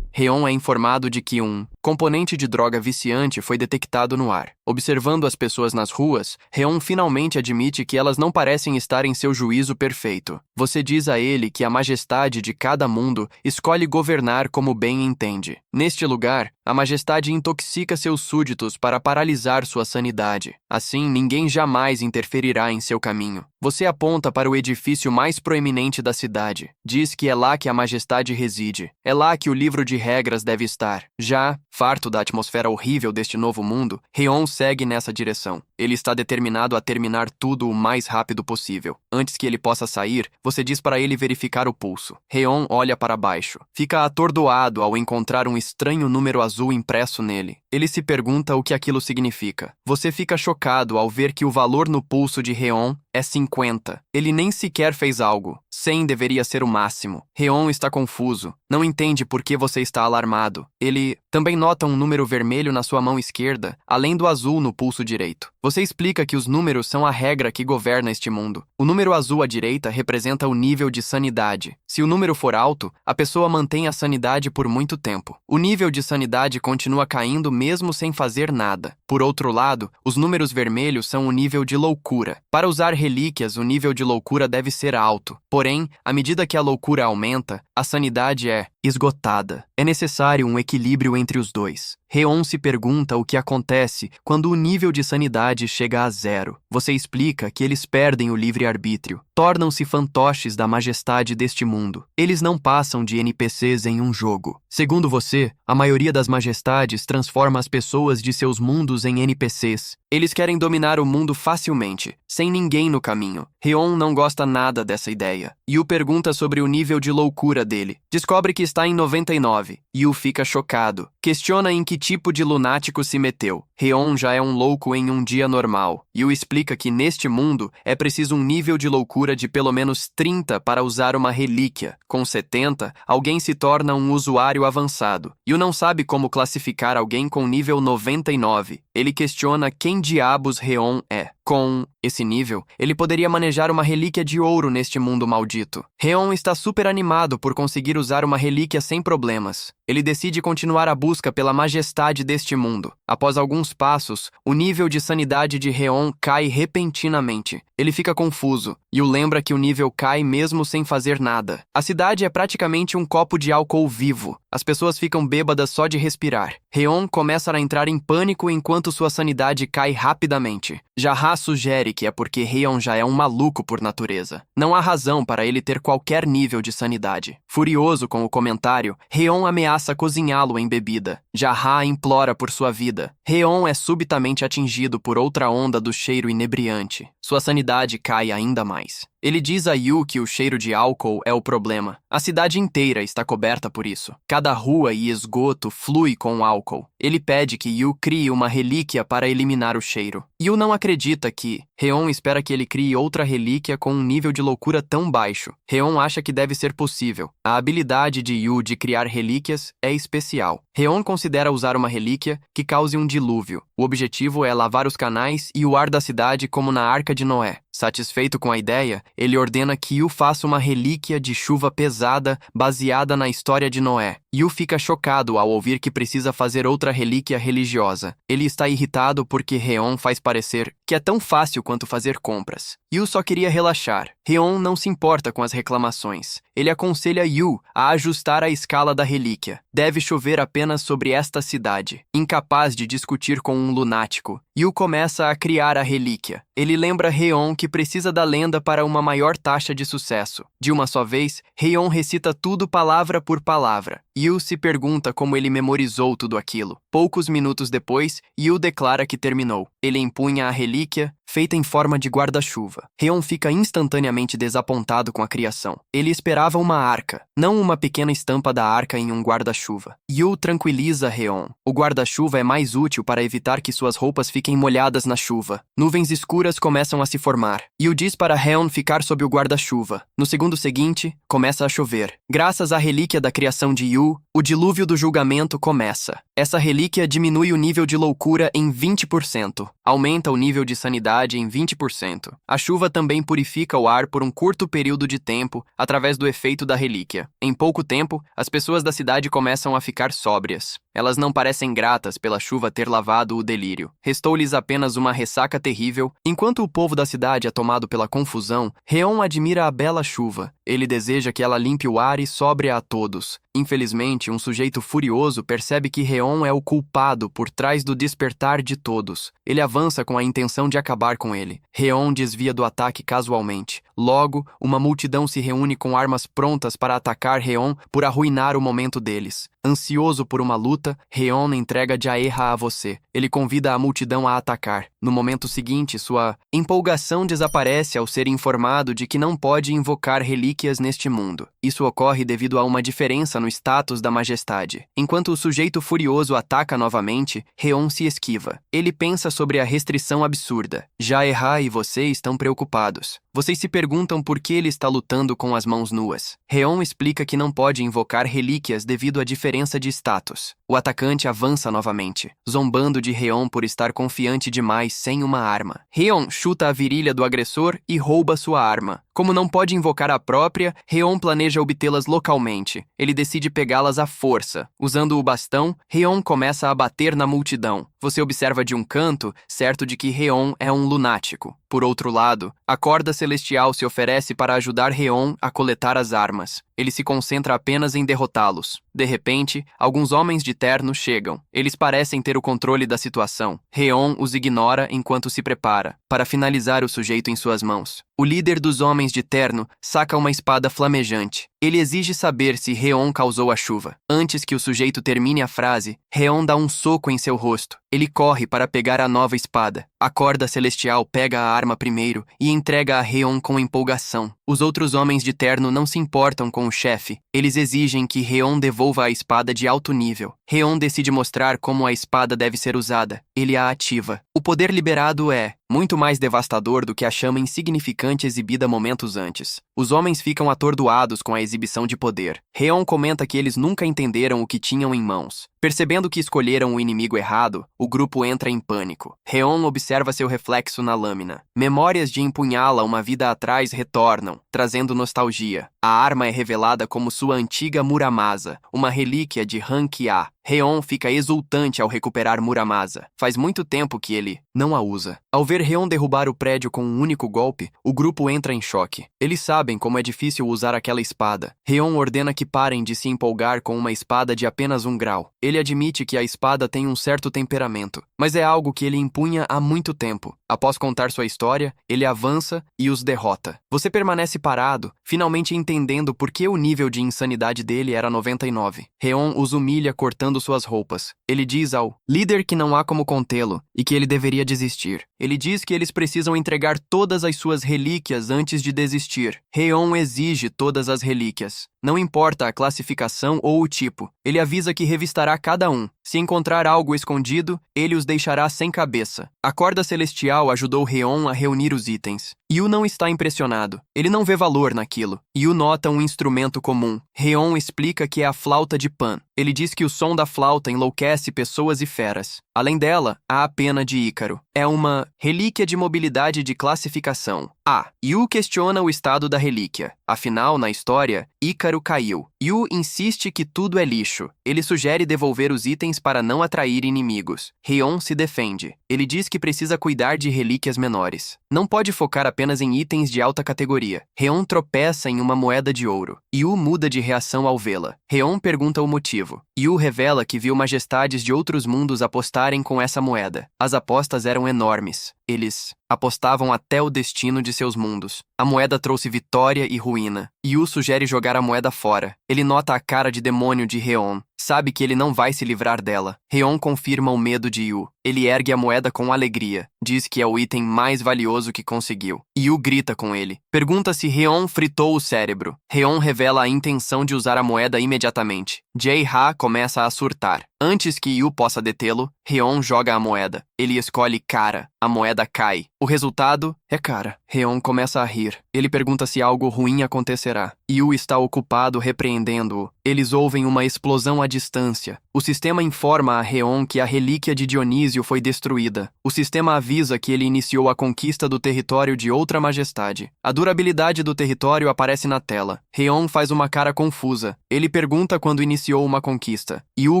Speaker 1: Heon é informado de que um componente de droga viciante foi detectado no ar. Observando as pessoas nas ruas, Reon finalmente admite que elas não parecem estar em seu juízo perfeito. Você diz a ele que a majestade de cada mundo escolhe governar como bem entende. Neste lugar, a majestade intoxica seus súditos para paralisar sua sanidade. Assim, ninguém jamais interferirá em seu caminho. Você aponta para o edifício mais proeminente da cidade. Diz que é lá que a majestade reside. É lá que o livro de regras deve estar. Já, farto da atmosfera horrível deste novo mundo, Reon segue nessa direção. Ele está determinado a terminar tudo o mais rápido possível. Antes que ele possa sair, você diz para ele verificar o pulso. Reon olha para baixo. Fica atordoado ao encontrar um estranho número azul impresso nele. Ele se pergunta o que aquilo significa. Você fica chocado ao ver que o valor no pulso de Reon é 50. Ele nem sequer fez algo. 100 deveria ser o máximo. Reon está confuso. Não entende por que você está alarmado. Ele também nota um número vermelho na sua mão esquerda, além do azul no pulso direito. Você explica que os números são a regra que governa este mundo. O número azul à direita representa o nível de sanidade. Se o número for alto, a pessoa mantém a sanidade por muito tempo. O nível de sanidade continua caindo mesmo sem fazer nada. Por outro lado, os números vermelhos são o nível de loucura. Para usar relíquias, o nível de loucura deve ser alto. Porém, à medida que a loucura aumenta, a sanidade é esgotada. É necessário um equilíbrio entre os dois. Reon se pergunta o que acontece quando o nível de sanidade chega a 0. Você explica que eles perdem o livre-arbítrio, tornam-se fantoches da majestade deste mundo. Eles não passam de NPCs em um jogo. Segundo você, a maioria das majestades transforma as pessoas de seus mundos em NPCs. Eles querem dominar o mundo facilmente, sem ninguém no caminho. Reon não gosta nada dessa ideia. Yu pergunta sobre o nível de loucura dele. Descobre que está em 99. Yu fica chocado. Questiona em que tipo de lunático se meteu. Reon já é um louco em um dia normal. Yu explica que neste mundo é preciso um nível de loucura de pelo menos 30 para usar uma relíquia. Com 70, alguém se torna um usuário avançado. Yu não sabe como classificar alguém com nível 99. Ele questiona quem diabos Reon é. Com esse nível, ele poderia manejar uma relíquia de ouro neste mundo maldito. Reon está super animado por conseguir usar uma relíquia sem problemas. Ele decide continuar a busca pela majestade deste mundo. Após alguns passos, o nível de sanidade de Reon cai repentinamente. Ele fica confuso e o lembra que o nível cai mesmo sem fazer nada. A cidade é praticamente um copo de álcool vivo. As pessoas ficam bêbadas só de respirar. Reon começa a entrar em pânico enquanto sua sanidade cai rapidamente. Jaha sugere que é porque Reon já é um maluco por natureza. Não há razão para ele ter qualquer nível de sanidade. Furioso com o comentário, Reon ameaça cozinhá-lo em bebida. Jaha implora por sua vida. Reon é subitamente atingido por outra onda do cheiro inebriante. Sua sanidade cai ainda mais. Ele diz a Yu que o cheiro de álcool é o problema. A cidade inteira está coberta por isso. Cada rua e esgoto flui com álcool. Ele pede que Yu crie uma relíquia para eliminar o cheiro. Yu não acredita que Reon espera que ele crie outra relíquia com um nível de loucura tão baixo. Reon acha que deve ser possível. A habilidade de Yu de criar relíquias é especial. Reon considera usar uma relíquia que cause um dilúvio. O objetivo é lavar os canais e o ar da cidade como na Arca de Noé. Satisfeito com a ideia, ele ordena que Yu faça uma relíquia de chuva pesada baseada na história de Noé. Yu fica chocado ao ouvir que precisa fazer outra relíquia religiosa. Ele está irritado porque Reon faz parecer que é tão fácil quanto fazer compras. Yu só queria relaxar. Reon não se importa com as reclamações. Ele aconselha Yu a ajustar a escala da relíquia. Deve chover apenas sobre esta cidade. Incapaz de discutir com um lunático, Yu começa a criar a relíquia. Ele lembra Reon que precisa da lenda para uma maior taxa de sucesso. De uma só vez, Reon recita tudo palavra por palavra. Yu se pergunta como ele memorizou tudo aquilo. Poucos minutos depois, Yu declara que terminou. Ele empunha a relíquia, feita em forma de guarda-chuva. Reon fica instantaneamente desapontado com a criação. Ele esperava uma arca, não uma pequena estampa da arca em um guarda-chuva. Yu tranquiliza Reon. O guarda-chuva é mais útil para evitar que suas roupas fiquem molhadas na chuva. Nuvens escuras começam a se formar. Yu diz para Reon ficar sob o guarda-chuva. No segundo seguinte, começa a chover. Graças à relíquia da criação de Yu, o dilúvio do julgamento começa. Essa relíquia diminui o nível de loucura em 20%. aumenta o nível de sanidade em 20%. A chuva também purifica o ar por um curto período de tempo através do efeito da relíquia. Em pouco tempo, as pessoas da cidade começam a ficar sóbrias. Elas não parecem gratas pela chuva ter lavado o delírio. Restou-lhes apenas uma ressaca terrível. Enquanto o povo da cidade é tomado pela confusão, Réon admira a bela chuva. Ele deseja que ela limpe o ar e sobre a todos. Infelizmente, um sujeito furioso percebe que Réon é o culpado por trás do despertar de todos. Ele avança com a intenção de acabar com ele. Réon desvia do ataque casualmente. Logo, uma multidão se reúne com armas prontas para atacar Réon por arruinar o momento deles. Ansioso por uma luta, Réon entrega Jaeha a você. Ele convida a multidão a atacar. No momento seguinte, sua empolgação desaparece ao ser informado de que não pode invocar relíquias neste mundo. Isso ocorre devido a uma diferença no status da majestade. Enquanto o sujeito furioso ataca novamente, Réon se esquiva. Ele pensa sobre a restrição absurda. Jaeha e você estão preocupados. Vocês se perguntam por que ele está lutando com as mãos nuas. Réon explica que não pode invocar relíquias devido à diferença de status. O atacante avança novamente, zombando de Réon por estar confiante demais sem uma arma. Réon chuta a virilha do agressor e rouba sua arma. Como não pode invocar a própria, Réon planeja obtê-las localmente. Ele decide pegá-las à força. Usando o bastão, Réon começa a bater na multidão. Você observa de um canto, certo de que Réon é um lunático. Por outro lado, a corda celestial se oferece para ajudar Réon a coletar as armas. Ele se concentra apenas em derrotá-los. De repente, alguns homens de terno chegam. Eles parecem ter o controle da situação. Réon os ignora enquanto se prepara para finalizar o sujeito em suas mãos. O líder dos homens de terno saca uma espada flamejante. Ele exige saber se Réon causou a chuva. Antes que o sujeito termine a frase, Réon dá um soco em seu rosto. Ele corre para pegar a nova espada. A corda celestial pega a arma primeiro e entrega a Réon com empolgação. Os outros homens de terno não se importam com o chefe. Eles exigem que Réon devolva a espada de alto nível. Réon decide mostrar como a espada deve ser usada. Ele a ativa. O poder liberado é muito mais devastador do que a chama insignificante exibida momentos antes. Os homens ficam atordoados com a exibição de poder. Réon comenta que eles nunca entenderam o que tinham em mãos. Percebendo que escolheram o inimigo errado, o grupo entra em pânico. Réon observa seu reflexo na lâmina. Memórias de empunhá-la uma vida atrás retornam, trazendo nostalgia. A arma é revelada como sua antiga Muramasa, uma relíquia de Han-Kia. Réon fica exultante ao recuperar Muramasa. Faz muito tempo que ele não a usa. Ao ver Réon derrubar o prédio com um único golpe, o grupo entra em choque. Eles sabem como é difícil usar aquela espada. Réon ordena que parem de se empolgar com uma espada de apenas 1 grau. Ele admite que a espada tem um certo temperamento, mas é algo que ele empunha há muito tempo. Após contar sua história, ele avança e os derrota. Você permanece parado, finalmente entendendo por que o nível de insanidade dele era 99. Réon os humilha cortando suas roupas. Ele diz ao líder que não há como contê-lo e que ele deveria desistir. Ele diz que eles precisam entregar todas as suas relíquias antes de desistir. Réon exige todas as relíquias. Não importa a classificação ou o tipo. Ele avisa que revistará cada um. Se encontrar algo escondido, ele os deixará sem cabeça. A corda celestial ajudou Réon a reunir os itens. Yu não está impressionado. Ele não vê valor naquilo. Yu nota um instrumento comum. Réon explica que é a flauta de Pan. Ele diz que o som da flauta enlouquece pessoas e feras. Além dela, há a pena de Ícaro. É uma relíquia de mobilidade de classificação A. Yu questiona o estado da relíquia. Afinal, na história, Ícaro caiu. Yu insiste que tudo é lixo. Ele sugere devolver os itens para não atrair inimigos. Réon se defende. Ele diz que precisa cuidar de relíquias menores. Não pode focar apenas em itens de alta categoria. Réon tropeça em uma moeda de ouro. Yu muda de reação ao vê-la. Réon pergunta o motivo. Yu revela que viu majestades de outros mundos apostarem com essa moeda. As apostas eram enormes. Eles apostavam até o destino de seus mundos. A moeda trouxe vitória e ruína. Yu sugere jogar a moeda fora. Ele nota a cara de demônio de Réon. Sabe que ele não vai se livrar dela. Réon confirma o medo de Yu. Ele ergue a moeda com alegria. Diz que é o item mais valioso que conseguiu. Yu grita com ele. Pergunta se Réon fritou o cérebro. Réon revela a intenção de usar a moeda imediatamente. Jae-ha começa a surtar. Antes que Yu possa detê-lo, Réon joga a moeda. Ele escolhe cara. A moeda cai. O resultado é cara. Réon começa a rir. Ele pergunta se algo ruim acontecerá. Yu está ocupado repreendendo-o. Eles ouvem uma explosão à distância. O sistema informa a Reon que a relíquia de Dionísio foi destruída. O sistema avisa que ele iniciou a conquista do território de outra majestade. A durabilidade do território aparece na tela. Reon faz uma cara confusa. Ele pergunta quando iniciou uma conquista. Yu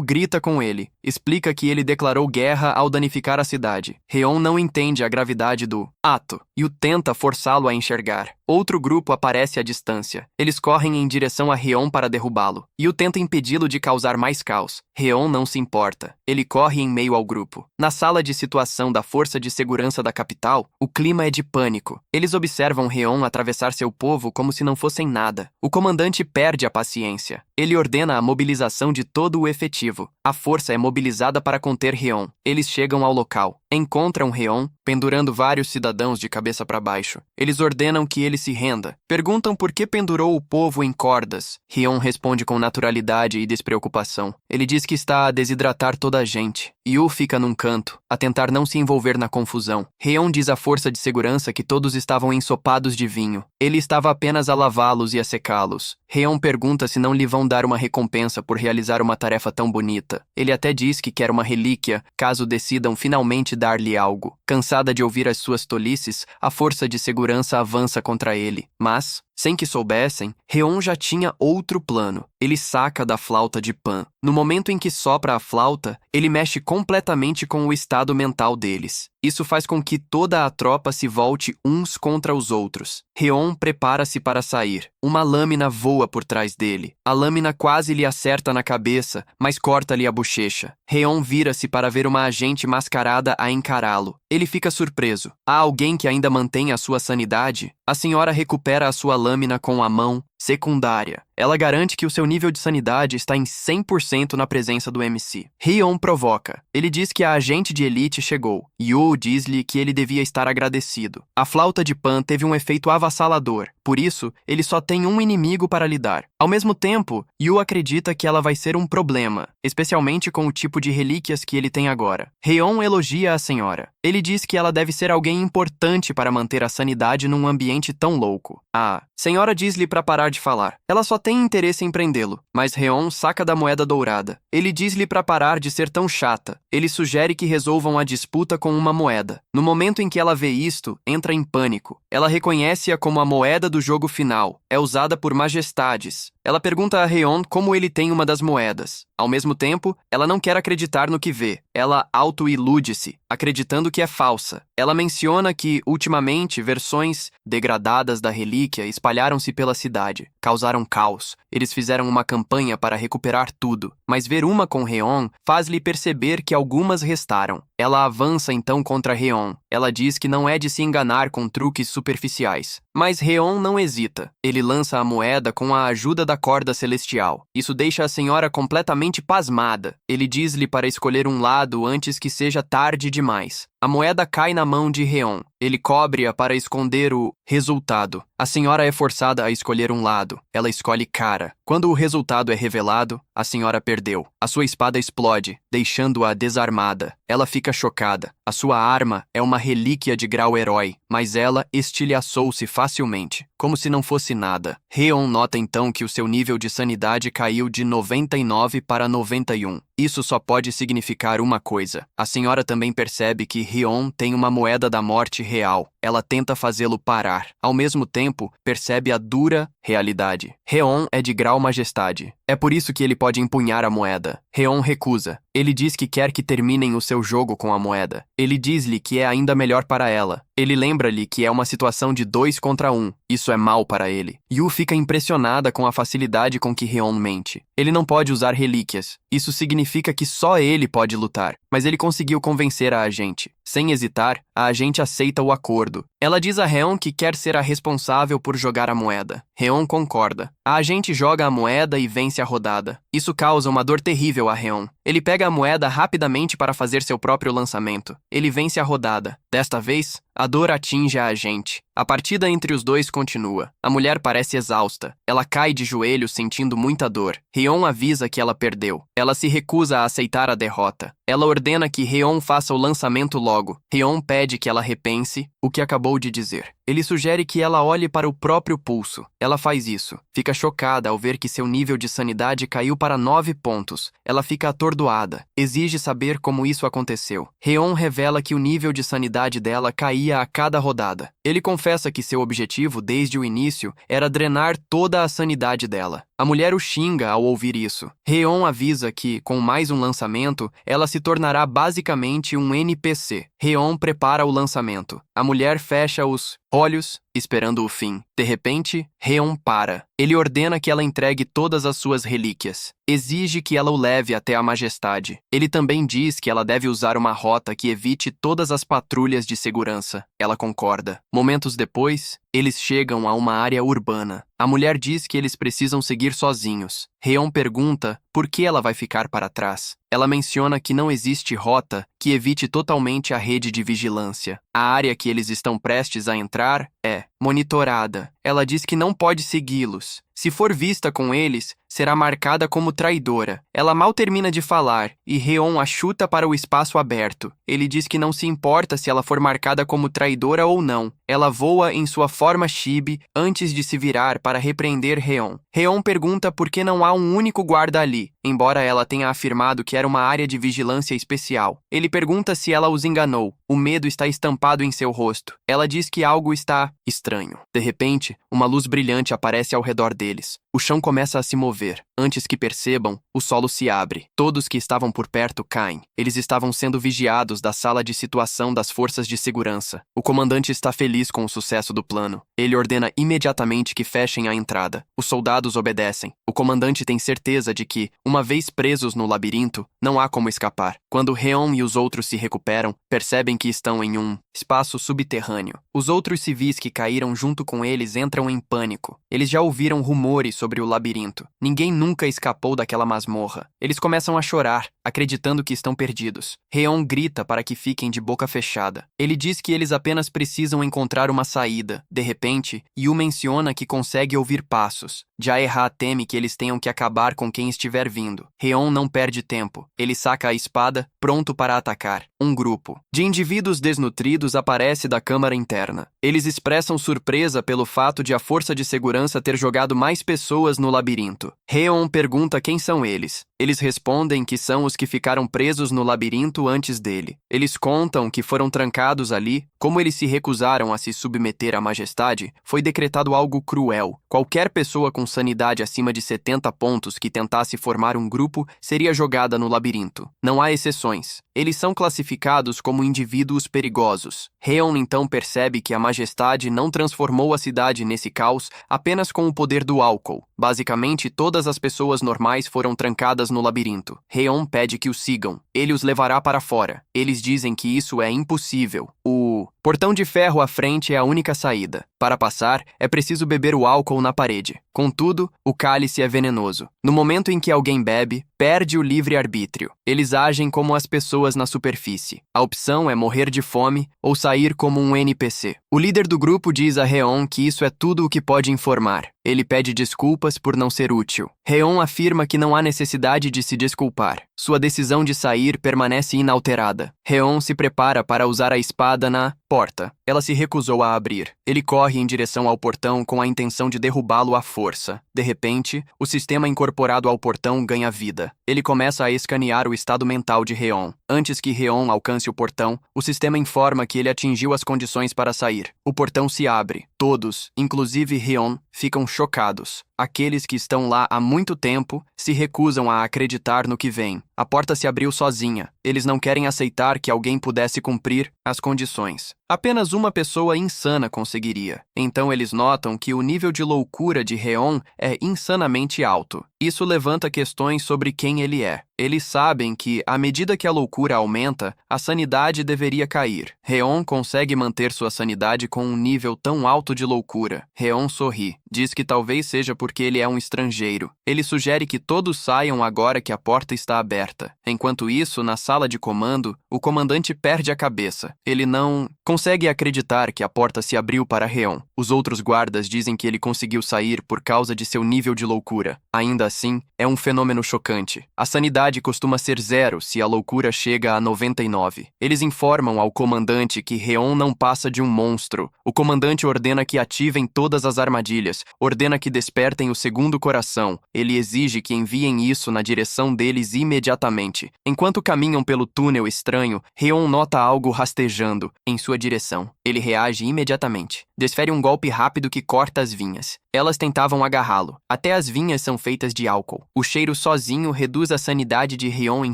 Speaker 1: grita com ele. Explica que ele declarou guerra ao danificar a cidade. Reon não entende a gravidade do ato. Yu tenta forçá-lo a enxergar. Outro grupo aparece à distância. Eles correm em direção a Reon para derrubá-lo. Yu tenta impedi-lo de causar mais caos. Reon não se importa. Ele corre em meio ao grupo. Na sala de situação da Força de Segurança da capital, o clima é de pânico. Eles observam Reon atravessar seu povo como se não fossem nada. O comandante perde a paciência. Ele ordena a mobilização de todo o efetivo. A força é mobilizada para conter Reon. Eles chegam ao local. Encontram Reon pendurando vários cidadãos de cabeça para baixo. Eles ordenam que ele se renda. Perguntam por que pendurou o povo em cordas. Reon responde com naturalidade e despreocupação. Ele diz que está a desidratar toda a gente. Yu fica num canto, a tentar não se envolver na confusão. Reon diz à força de segurança que todos estavam ensopados de vinho. Ele estava apenas a lavá-los e a secá-los. Reon pergunta se não lhe vão dar uma recompensa por realizar uma tarefa tão bonita. Ele até diz que quer uma relíquia, caso decidam finalmente dar-lhe algo. Cansada de ouvir as suas tolices, a força de segurança avança contra ele. Mas, sem que soubessem, Reon já tinha outro plano. Ele saca da flauta de Pan. No momento em que sopra a flauta, ele mexe completamente com o estado mental deles. Isso faz com que toda a tropa se volte uns contra os outros. Reon prepara-se para sair. Uma lâmina voa por trás dele. A lâmina quase lhe acerta na cabeça, mas corta-lhe a bochecha. Reon vira-se para ver uma agente mascarada a encará-lo. Ele fica surpreso. Há alguém que ainda mantém a sua sanidade? A senhora recupera a sua lâmina com a mão secundária. Ela garante que o seu nível de sanidade está em 100% na presença do MC. Reon provoca. Ele diz que a agente de elite chegou. Yu diz-lhe que ele devia estar agradecido. A flauta de Pan teve um efeito avassalador. Por isso, ele só tem um inimigo para lidar. Ao mesmo tempo, Yu acredita que ela vai ser um problema, especialmente com o tipo de relíquias que ele tem agora. Reon elogia a senhora. Ele diz que ela deve ser alguém importante para manter a sanidade num ambiente tão louco. A senhora diz-lhe para parar de falar. Ela só tem interesse em prendê-lo, mas Reon saca da moeda dourada. Ele diz-lhe para parar de ser tão chata. Ele sugere que resolvam a disputa com uma moeda. No momento em que ela vê isto, entra em pânico. Ela reconhece-a como a moeda do jogo final. É usada por majestades. Ela pergunta a Reon como ele tem uma das moedas. Ao mesmo tempo, ela não quer acreditar no que vê. Ela auto-ilude-se, acreditando que é falsa. Ela menciona que, ultimamente, versões degradadas da relíquia espalharam-se pela cidade, causaram caos. Eles fizeram uma campanha para recuperar tudo, mas ver uma com Reon faz-lhe perceber que algumas restaram. Ela avança então contra Reon. Ela diz que não é de se enganar com truques superficiais. Mas Reon não hesita. Ele lança a moeda com a ajuda da corda celestial. Isso deixa a senhora completamente pasmada. Ele diz-lhe para escolher um lado antes que seja tarde demais. A moeda cai na mão de Reon. Ele cobre-a para esconder o resultado. A senhora é forçada a escolher um lado. Ela escolhe cara. Quando o resultado é revelado, a senhora perdeu. A sua espada explode, deixando-a desarmada. Ela fica chocada. A sua arma é uma relíquia de grau herói, mas ela estilhaçou-se facilmente, como se não fosse nada. Reon nota então que o seu nível de sanidade caiu de 99 para 91. Isso só pode significar uma coisa. A senhora também percebe que Reon tem uma moeda da morte real. Ela tenta fazê-lo parar. Ao mesmo tempo, percebe a dura realidade. Reon é de grau majestade. É por isso que ele pode empunhar a moeda. Reon recusa. Ele diz que quer que terminem o seu jogo com a moeda. Ele diz-lhe que é ainda melhor para ela. Ele lembra-lhe que é uma situação de 2 contra 1. Isso é mal para ele. Yu fica impressionada com a facilidade com que Reon mente. Ele não pode usar relíquias. Isso significa que só ele pode lutar. Mas ele conseguiu convencer a agente. Sem hesitar, a agente aceita o acordo. Ela diz a Reon que quer ser a responsável por jogar a moeda. Reon concorda. A agente joga a moeda e vence a rodada. Isso causa uma dor terrível a Reon. Ele pega a moeda rapidamente para fazer seu próprio lançamento. Ele vence a rodada. Desta vez, a dor atinge a agente. A partida entre os dois continua. A mulher parece exausta. Ela cai de joelhos sentindo muita dor. Reon avisa que ela perdeu. Ela se recusa a aceitar a derrota. Ela ordena que Reon faça o lançamento logo. Reon pede que ela repense o que acabou de dizer. Ele sugere que ela olhe para o próprio pulso. Ela faz isso. Fica chocada ao ver que seu nível de sanidade caiu para 9 pontos. Ela fica atordoada. Exige saber como isso aconteceu. Heon revela que o nível de sanidade dela caía a cada rodada. Ele confessa que seu objetivo, desde o início, era drenar toda a sanidade dela. A mulher o xinga ao ouvir isso. Heon avisa que, com mais um lançamento, ela se tornará basicamente um NPC. Heon prepara o lançamento. A mulher fecha os olhos, esperando o fim. De repente, Heon para. Ele ordena que ela entregue todas as suas relíquias. Exige que ela o leve até a majestade. Ele também diz que ela deve usar uma rota que evite todas as patrulhas de segurança. Ela concorda. Momentos depois, eles chegam a uma área urbana. A mulher diz que eles precisam seguir sozinhos. Heon pergunta por que ela vai ficar para trás. Ela menciona que não existe rota que evite totalmente a rede de vigilância. A área que eles estão prestes a entrar é monitorada. Ela diz que não pode segui-los. Se for vista com eles, será marcada como traidora. Ela mal termina de falar e Heon a chuta para o espaço aberto. Ele diz que não se importa se ela for marcada como traidora ou não. Ela voa em sua forma chibi antes de se virar para repreender Heon. Heon pergunta por que não há um único guarda ali, embora ela tenha afirmado que era uma área de vigilância especial. Ele pergunta se ela os enganou. O medo está estampado em seu rosto. Ela diz que algo está estranho. De repente, uma luz brilhante aparece ao redor deles. O chão começa a se mover. Antes que percebam, o solo se abre. Todos que estavam por perto caem. Eles estavam sendo vigiados da sala de situação das forças de segurança. O comandante está feliz com o sucesso do plano. Ele ordena imediatamente que fechem a entrada. Os soldados obedecem. O comandante tem certeza de que, uma vez presos no labirinto, não há como escapar. Quando Heon e os outros se recuperam, percebem que estão em um espaço subterrâneo. Os outros civis que caíram junto com eles entram em pânico. Eles já ouviram rumores sobre o labirinto. Ninguém nunca escapou daquela masmorra. Eles começam a chorar, acreditando que estão perdidos. Heon grita para que fiquem de boca fechada. Ele diz que eles apenas precisam encontrar uma saída. De repente, Yu menciona que consegue ouvir passos. Jae-ha teme que eles tenham que acabar com quem estiver vindo. Heon não perde tempo. Ele saca a espada, pronto para atacar. Um grupo de indivíduos desnutridos aparece da câmara interna. Eles expressam surpresa pelo fato de a força de segurança ter jogado mais pessoas no labirinto. Heon pergunta quem são eles. Eles respondem que são os que ficaram presos no labirinto antes dele. Eles contam que foram trancados ali. Como eles se recusaram a se submeter à majestade, foi decretado algo cruel. Qualquer pessoa com sanidade acima de 70 pontos que tentasse formar um grupo seria jogada no labirinto. Não há exceções. Eles são classificados como indivíduos perigosos. Heon então percebe que a majestade não transformou a cidade nesse caos apenas com o poder do álcool. Basicamente, todas as pessoas normais foram trancadas no labirinto. Heon pede que os sigam. Ele os levará para fora. Eles dizem que isso é impossível. O portão de ferro à frente é a única saída. Para passar, é preciso beber o álcool na parede. Contudo, o cálice é venenoso. No momento em que alguém bebe, perde o livre-arbítrio. Eles agem como as pessoas na superfície. A opção é morrer de fome ou sair como um NPC. O líder do grupo diz a Heon que isso é tudo o que pode informar. Ele pede desculpas por não ser útil. Heon afirma que não há necessidade de se desculpar. Sua decisão de sair permanece inalterada. Heon se prepara para usar a espada na porta. Ela se recusou a abrir. Ele corre em direção ao portão com a intenção de derrubá-lo à força. De repente, o sistema incorporado ao portão ganha vida. Ele começa a escanear o estado mental de Heon. Antes que Heon alcance o portão, o sistema informa que ele atingiu as condições para sair. O portão se abre. Todos, inclusive Heon, ficam chocados. Aqueles que estão lá há muito tempo se recusam a acreditar no que vem. A porta se abriu sozinha. Eles não querem aceitar que alguém pudesse cumprir as condições. Apenas uma pessoa insana conseguiria. Então eles notam que o nível de loucura de Heon é insanamente alto. Isso levanta questões sobre quem ele é. Eles sabem que, à medida que a loucura aumenta, a sanidade deveria cair. Heon consegue manter sua sanidade com um nível tão alto de loucura. Heon sorri. Diz que talvez seja porque ele é um estrangeiro. Ele sugere que todos saiam agora que a porta está aberta. Enquanto isso, na sala de comando, o comandante perde a cabeça. Ele não consegue acreditar que a porta se abriu para Reon. Os outros guardas dizem que ele conseguiu sair por causa de seu nível de loucura. Ainda assim, é um fenômeno chocante. A sanidade costuma ser 0 se a loucura chega a 99. Eles informam ao comandante que Reon não passa de um monstro. O comandante ordena que ativem todas as armadilhas, ordena que despertem o segundo coração. Ele exige que enviem isso na direção deles imediatamente. Enquanto caminham pelo túnel estranho, Reon nota algo rastejando em sua direção. Ele reage imediatamente. Desfere um golpe rápido que corta as vinhas. Elas tentavam agarrá-lo. Até as vinhas são feitas de álcool. O cheiro sozinho reduz a sanidade de Reon em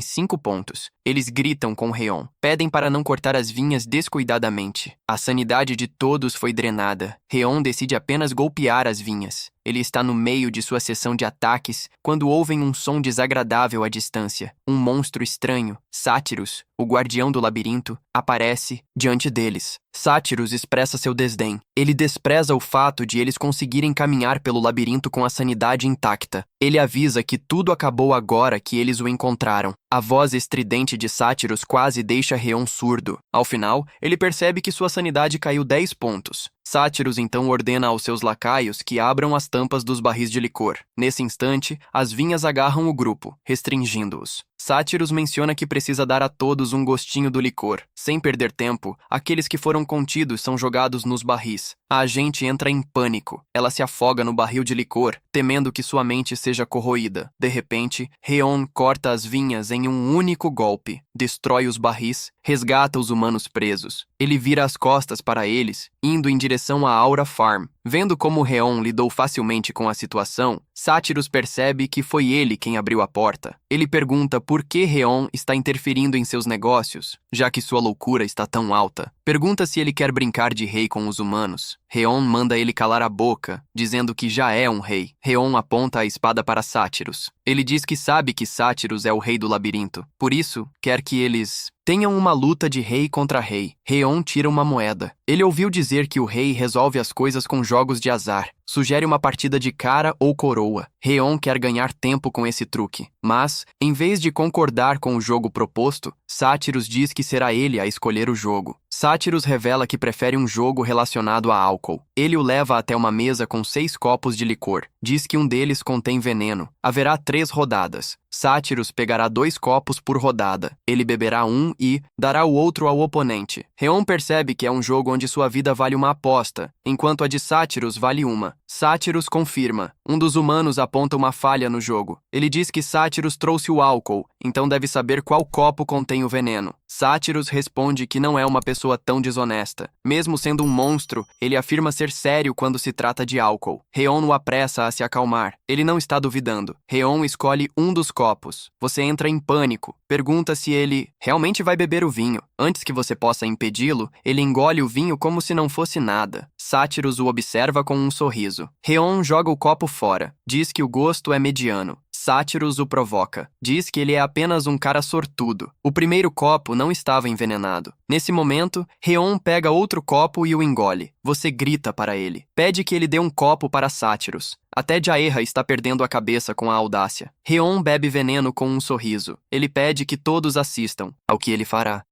Speaker 1: 5 pontos. Eles gritam com Reon. Pedem para não cortar as vinhas descuidadamente. A sanidade de todos foi drenada. Reon decide apenas golpear as vinhas. Ele está no meio de sua sessão de ataques quando ouvem um som desagradável à distância. Um monstro estranho, Sátiros, o guardião do labirinto, aparece diante deles. Sátiros expressa seu desdém. Ele despreza o fato de eles conseguirem caminhar pelo labirinto com a sanidade intacta. Ele avisa que tudo acabou agora que eles o encontraram. A voz estridente de Sátiros quase deixa Reon surdo. Ao final, ele percebe que sua sanidade caiu 10 pontos. Sátiros então ordena aos seus lacaios que abram as tampas dos barris de licor. Nesse instante, as vinhas agarram o grupo, restringindo-os. Sátiros menciona que precisa dar a todos um gostinho do licor. Sem perder tempo, aqueles que foram contidos são jogados nos barris. A agente entra em pânico. Ela se afoga no barril de licor, temendo que sua mente seja corroída. De repente, Reon corta as vinhas em um único golpe, destrói os barris, resgata os humanos presos. Ele vira as costas para eles, indo em direção à Aura Farm. Vendo como Reon lidou facilmente com a situação, Sátiros percebe que foi ele quem abriu a porta. Ele pergunta por que Reon está interferindo em seus negócios, já que sua loucura está tão alta. Pergunta se ele quer brincar de rei com os humanos. Reon manda ele calar a boca, dizendo que já é um rei. Reon aponta a espada para Sátiros. Ele diz que sabe que Sátiros é o rei do labirinto. Por isso, quer que eles tenham uma luta de rei contra rei. Reon tira uma moeda. Ele ouviu dizer que o rei resolve as coisas com jogos de azar. Sugere uma partida de cara ou coroa. Reon quer ganhar tempo com esse truque. Mas, em vez de concordar com o jogo proposto, Sátiros diz que será ele a escolher o jogo. Sátiros revela que prefere um jogo relacionado a álcool. Ele o leva até uma mesa com 6 copos de licor. Diz que um deles contém veneno. Haverá 3 rodadas. Sátiros pegará 2 copos por rodada. Ele beberá um e dará o outro ao oponente. Reon percebe que é um jogo onde sua vida vale uma aposta, enquanto a de Sátiros vale uma. Sátiros confirma. Um dos humanos aponta uma falha no jogo. Ele diz que Sátiros trouxe o álcool, então deve saber qual copo contém o veneno. Sátiros responde que não é uma pessoa tão desonesta. Mesmo sendo um monstro, ele afirma ser sério quando se trata de álcool. Reon o apressa a se acalmar. Ele não está duvidando. Reon escolhe um dos copos. Você entra em pânico. Pergunta se ele realmente vai beber o vinho. Antes que você possa impedi-lo, ele engole o vinho como se não fosse nada. Sátiros o observa com um sorriso. Reon joga o copo fora. Diz que o gosto é mediano. Sátiros o provoca. Diz que ele é apenas um cara sortudo. O primeiro copo não estava envenenado. Nesse momento, Reon pega outro copo e o engole. Você grita para ele. Pede que ele dê um copo para Sátiros. Até Jaeha está perdendo a cabeça com a audácia. Reon bebe veneno com um sorriso. Ele pede que todos assistam ao que ele fará.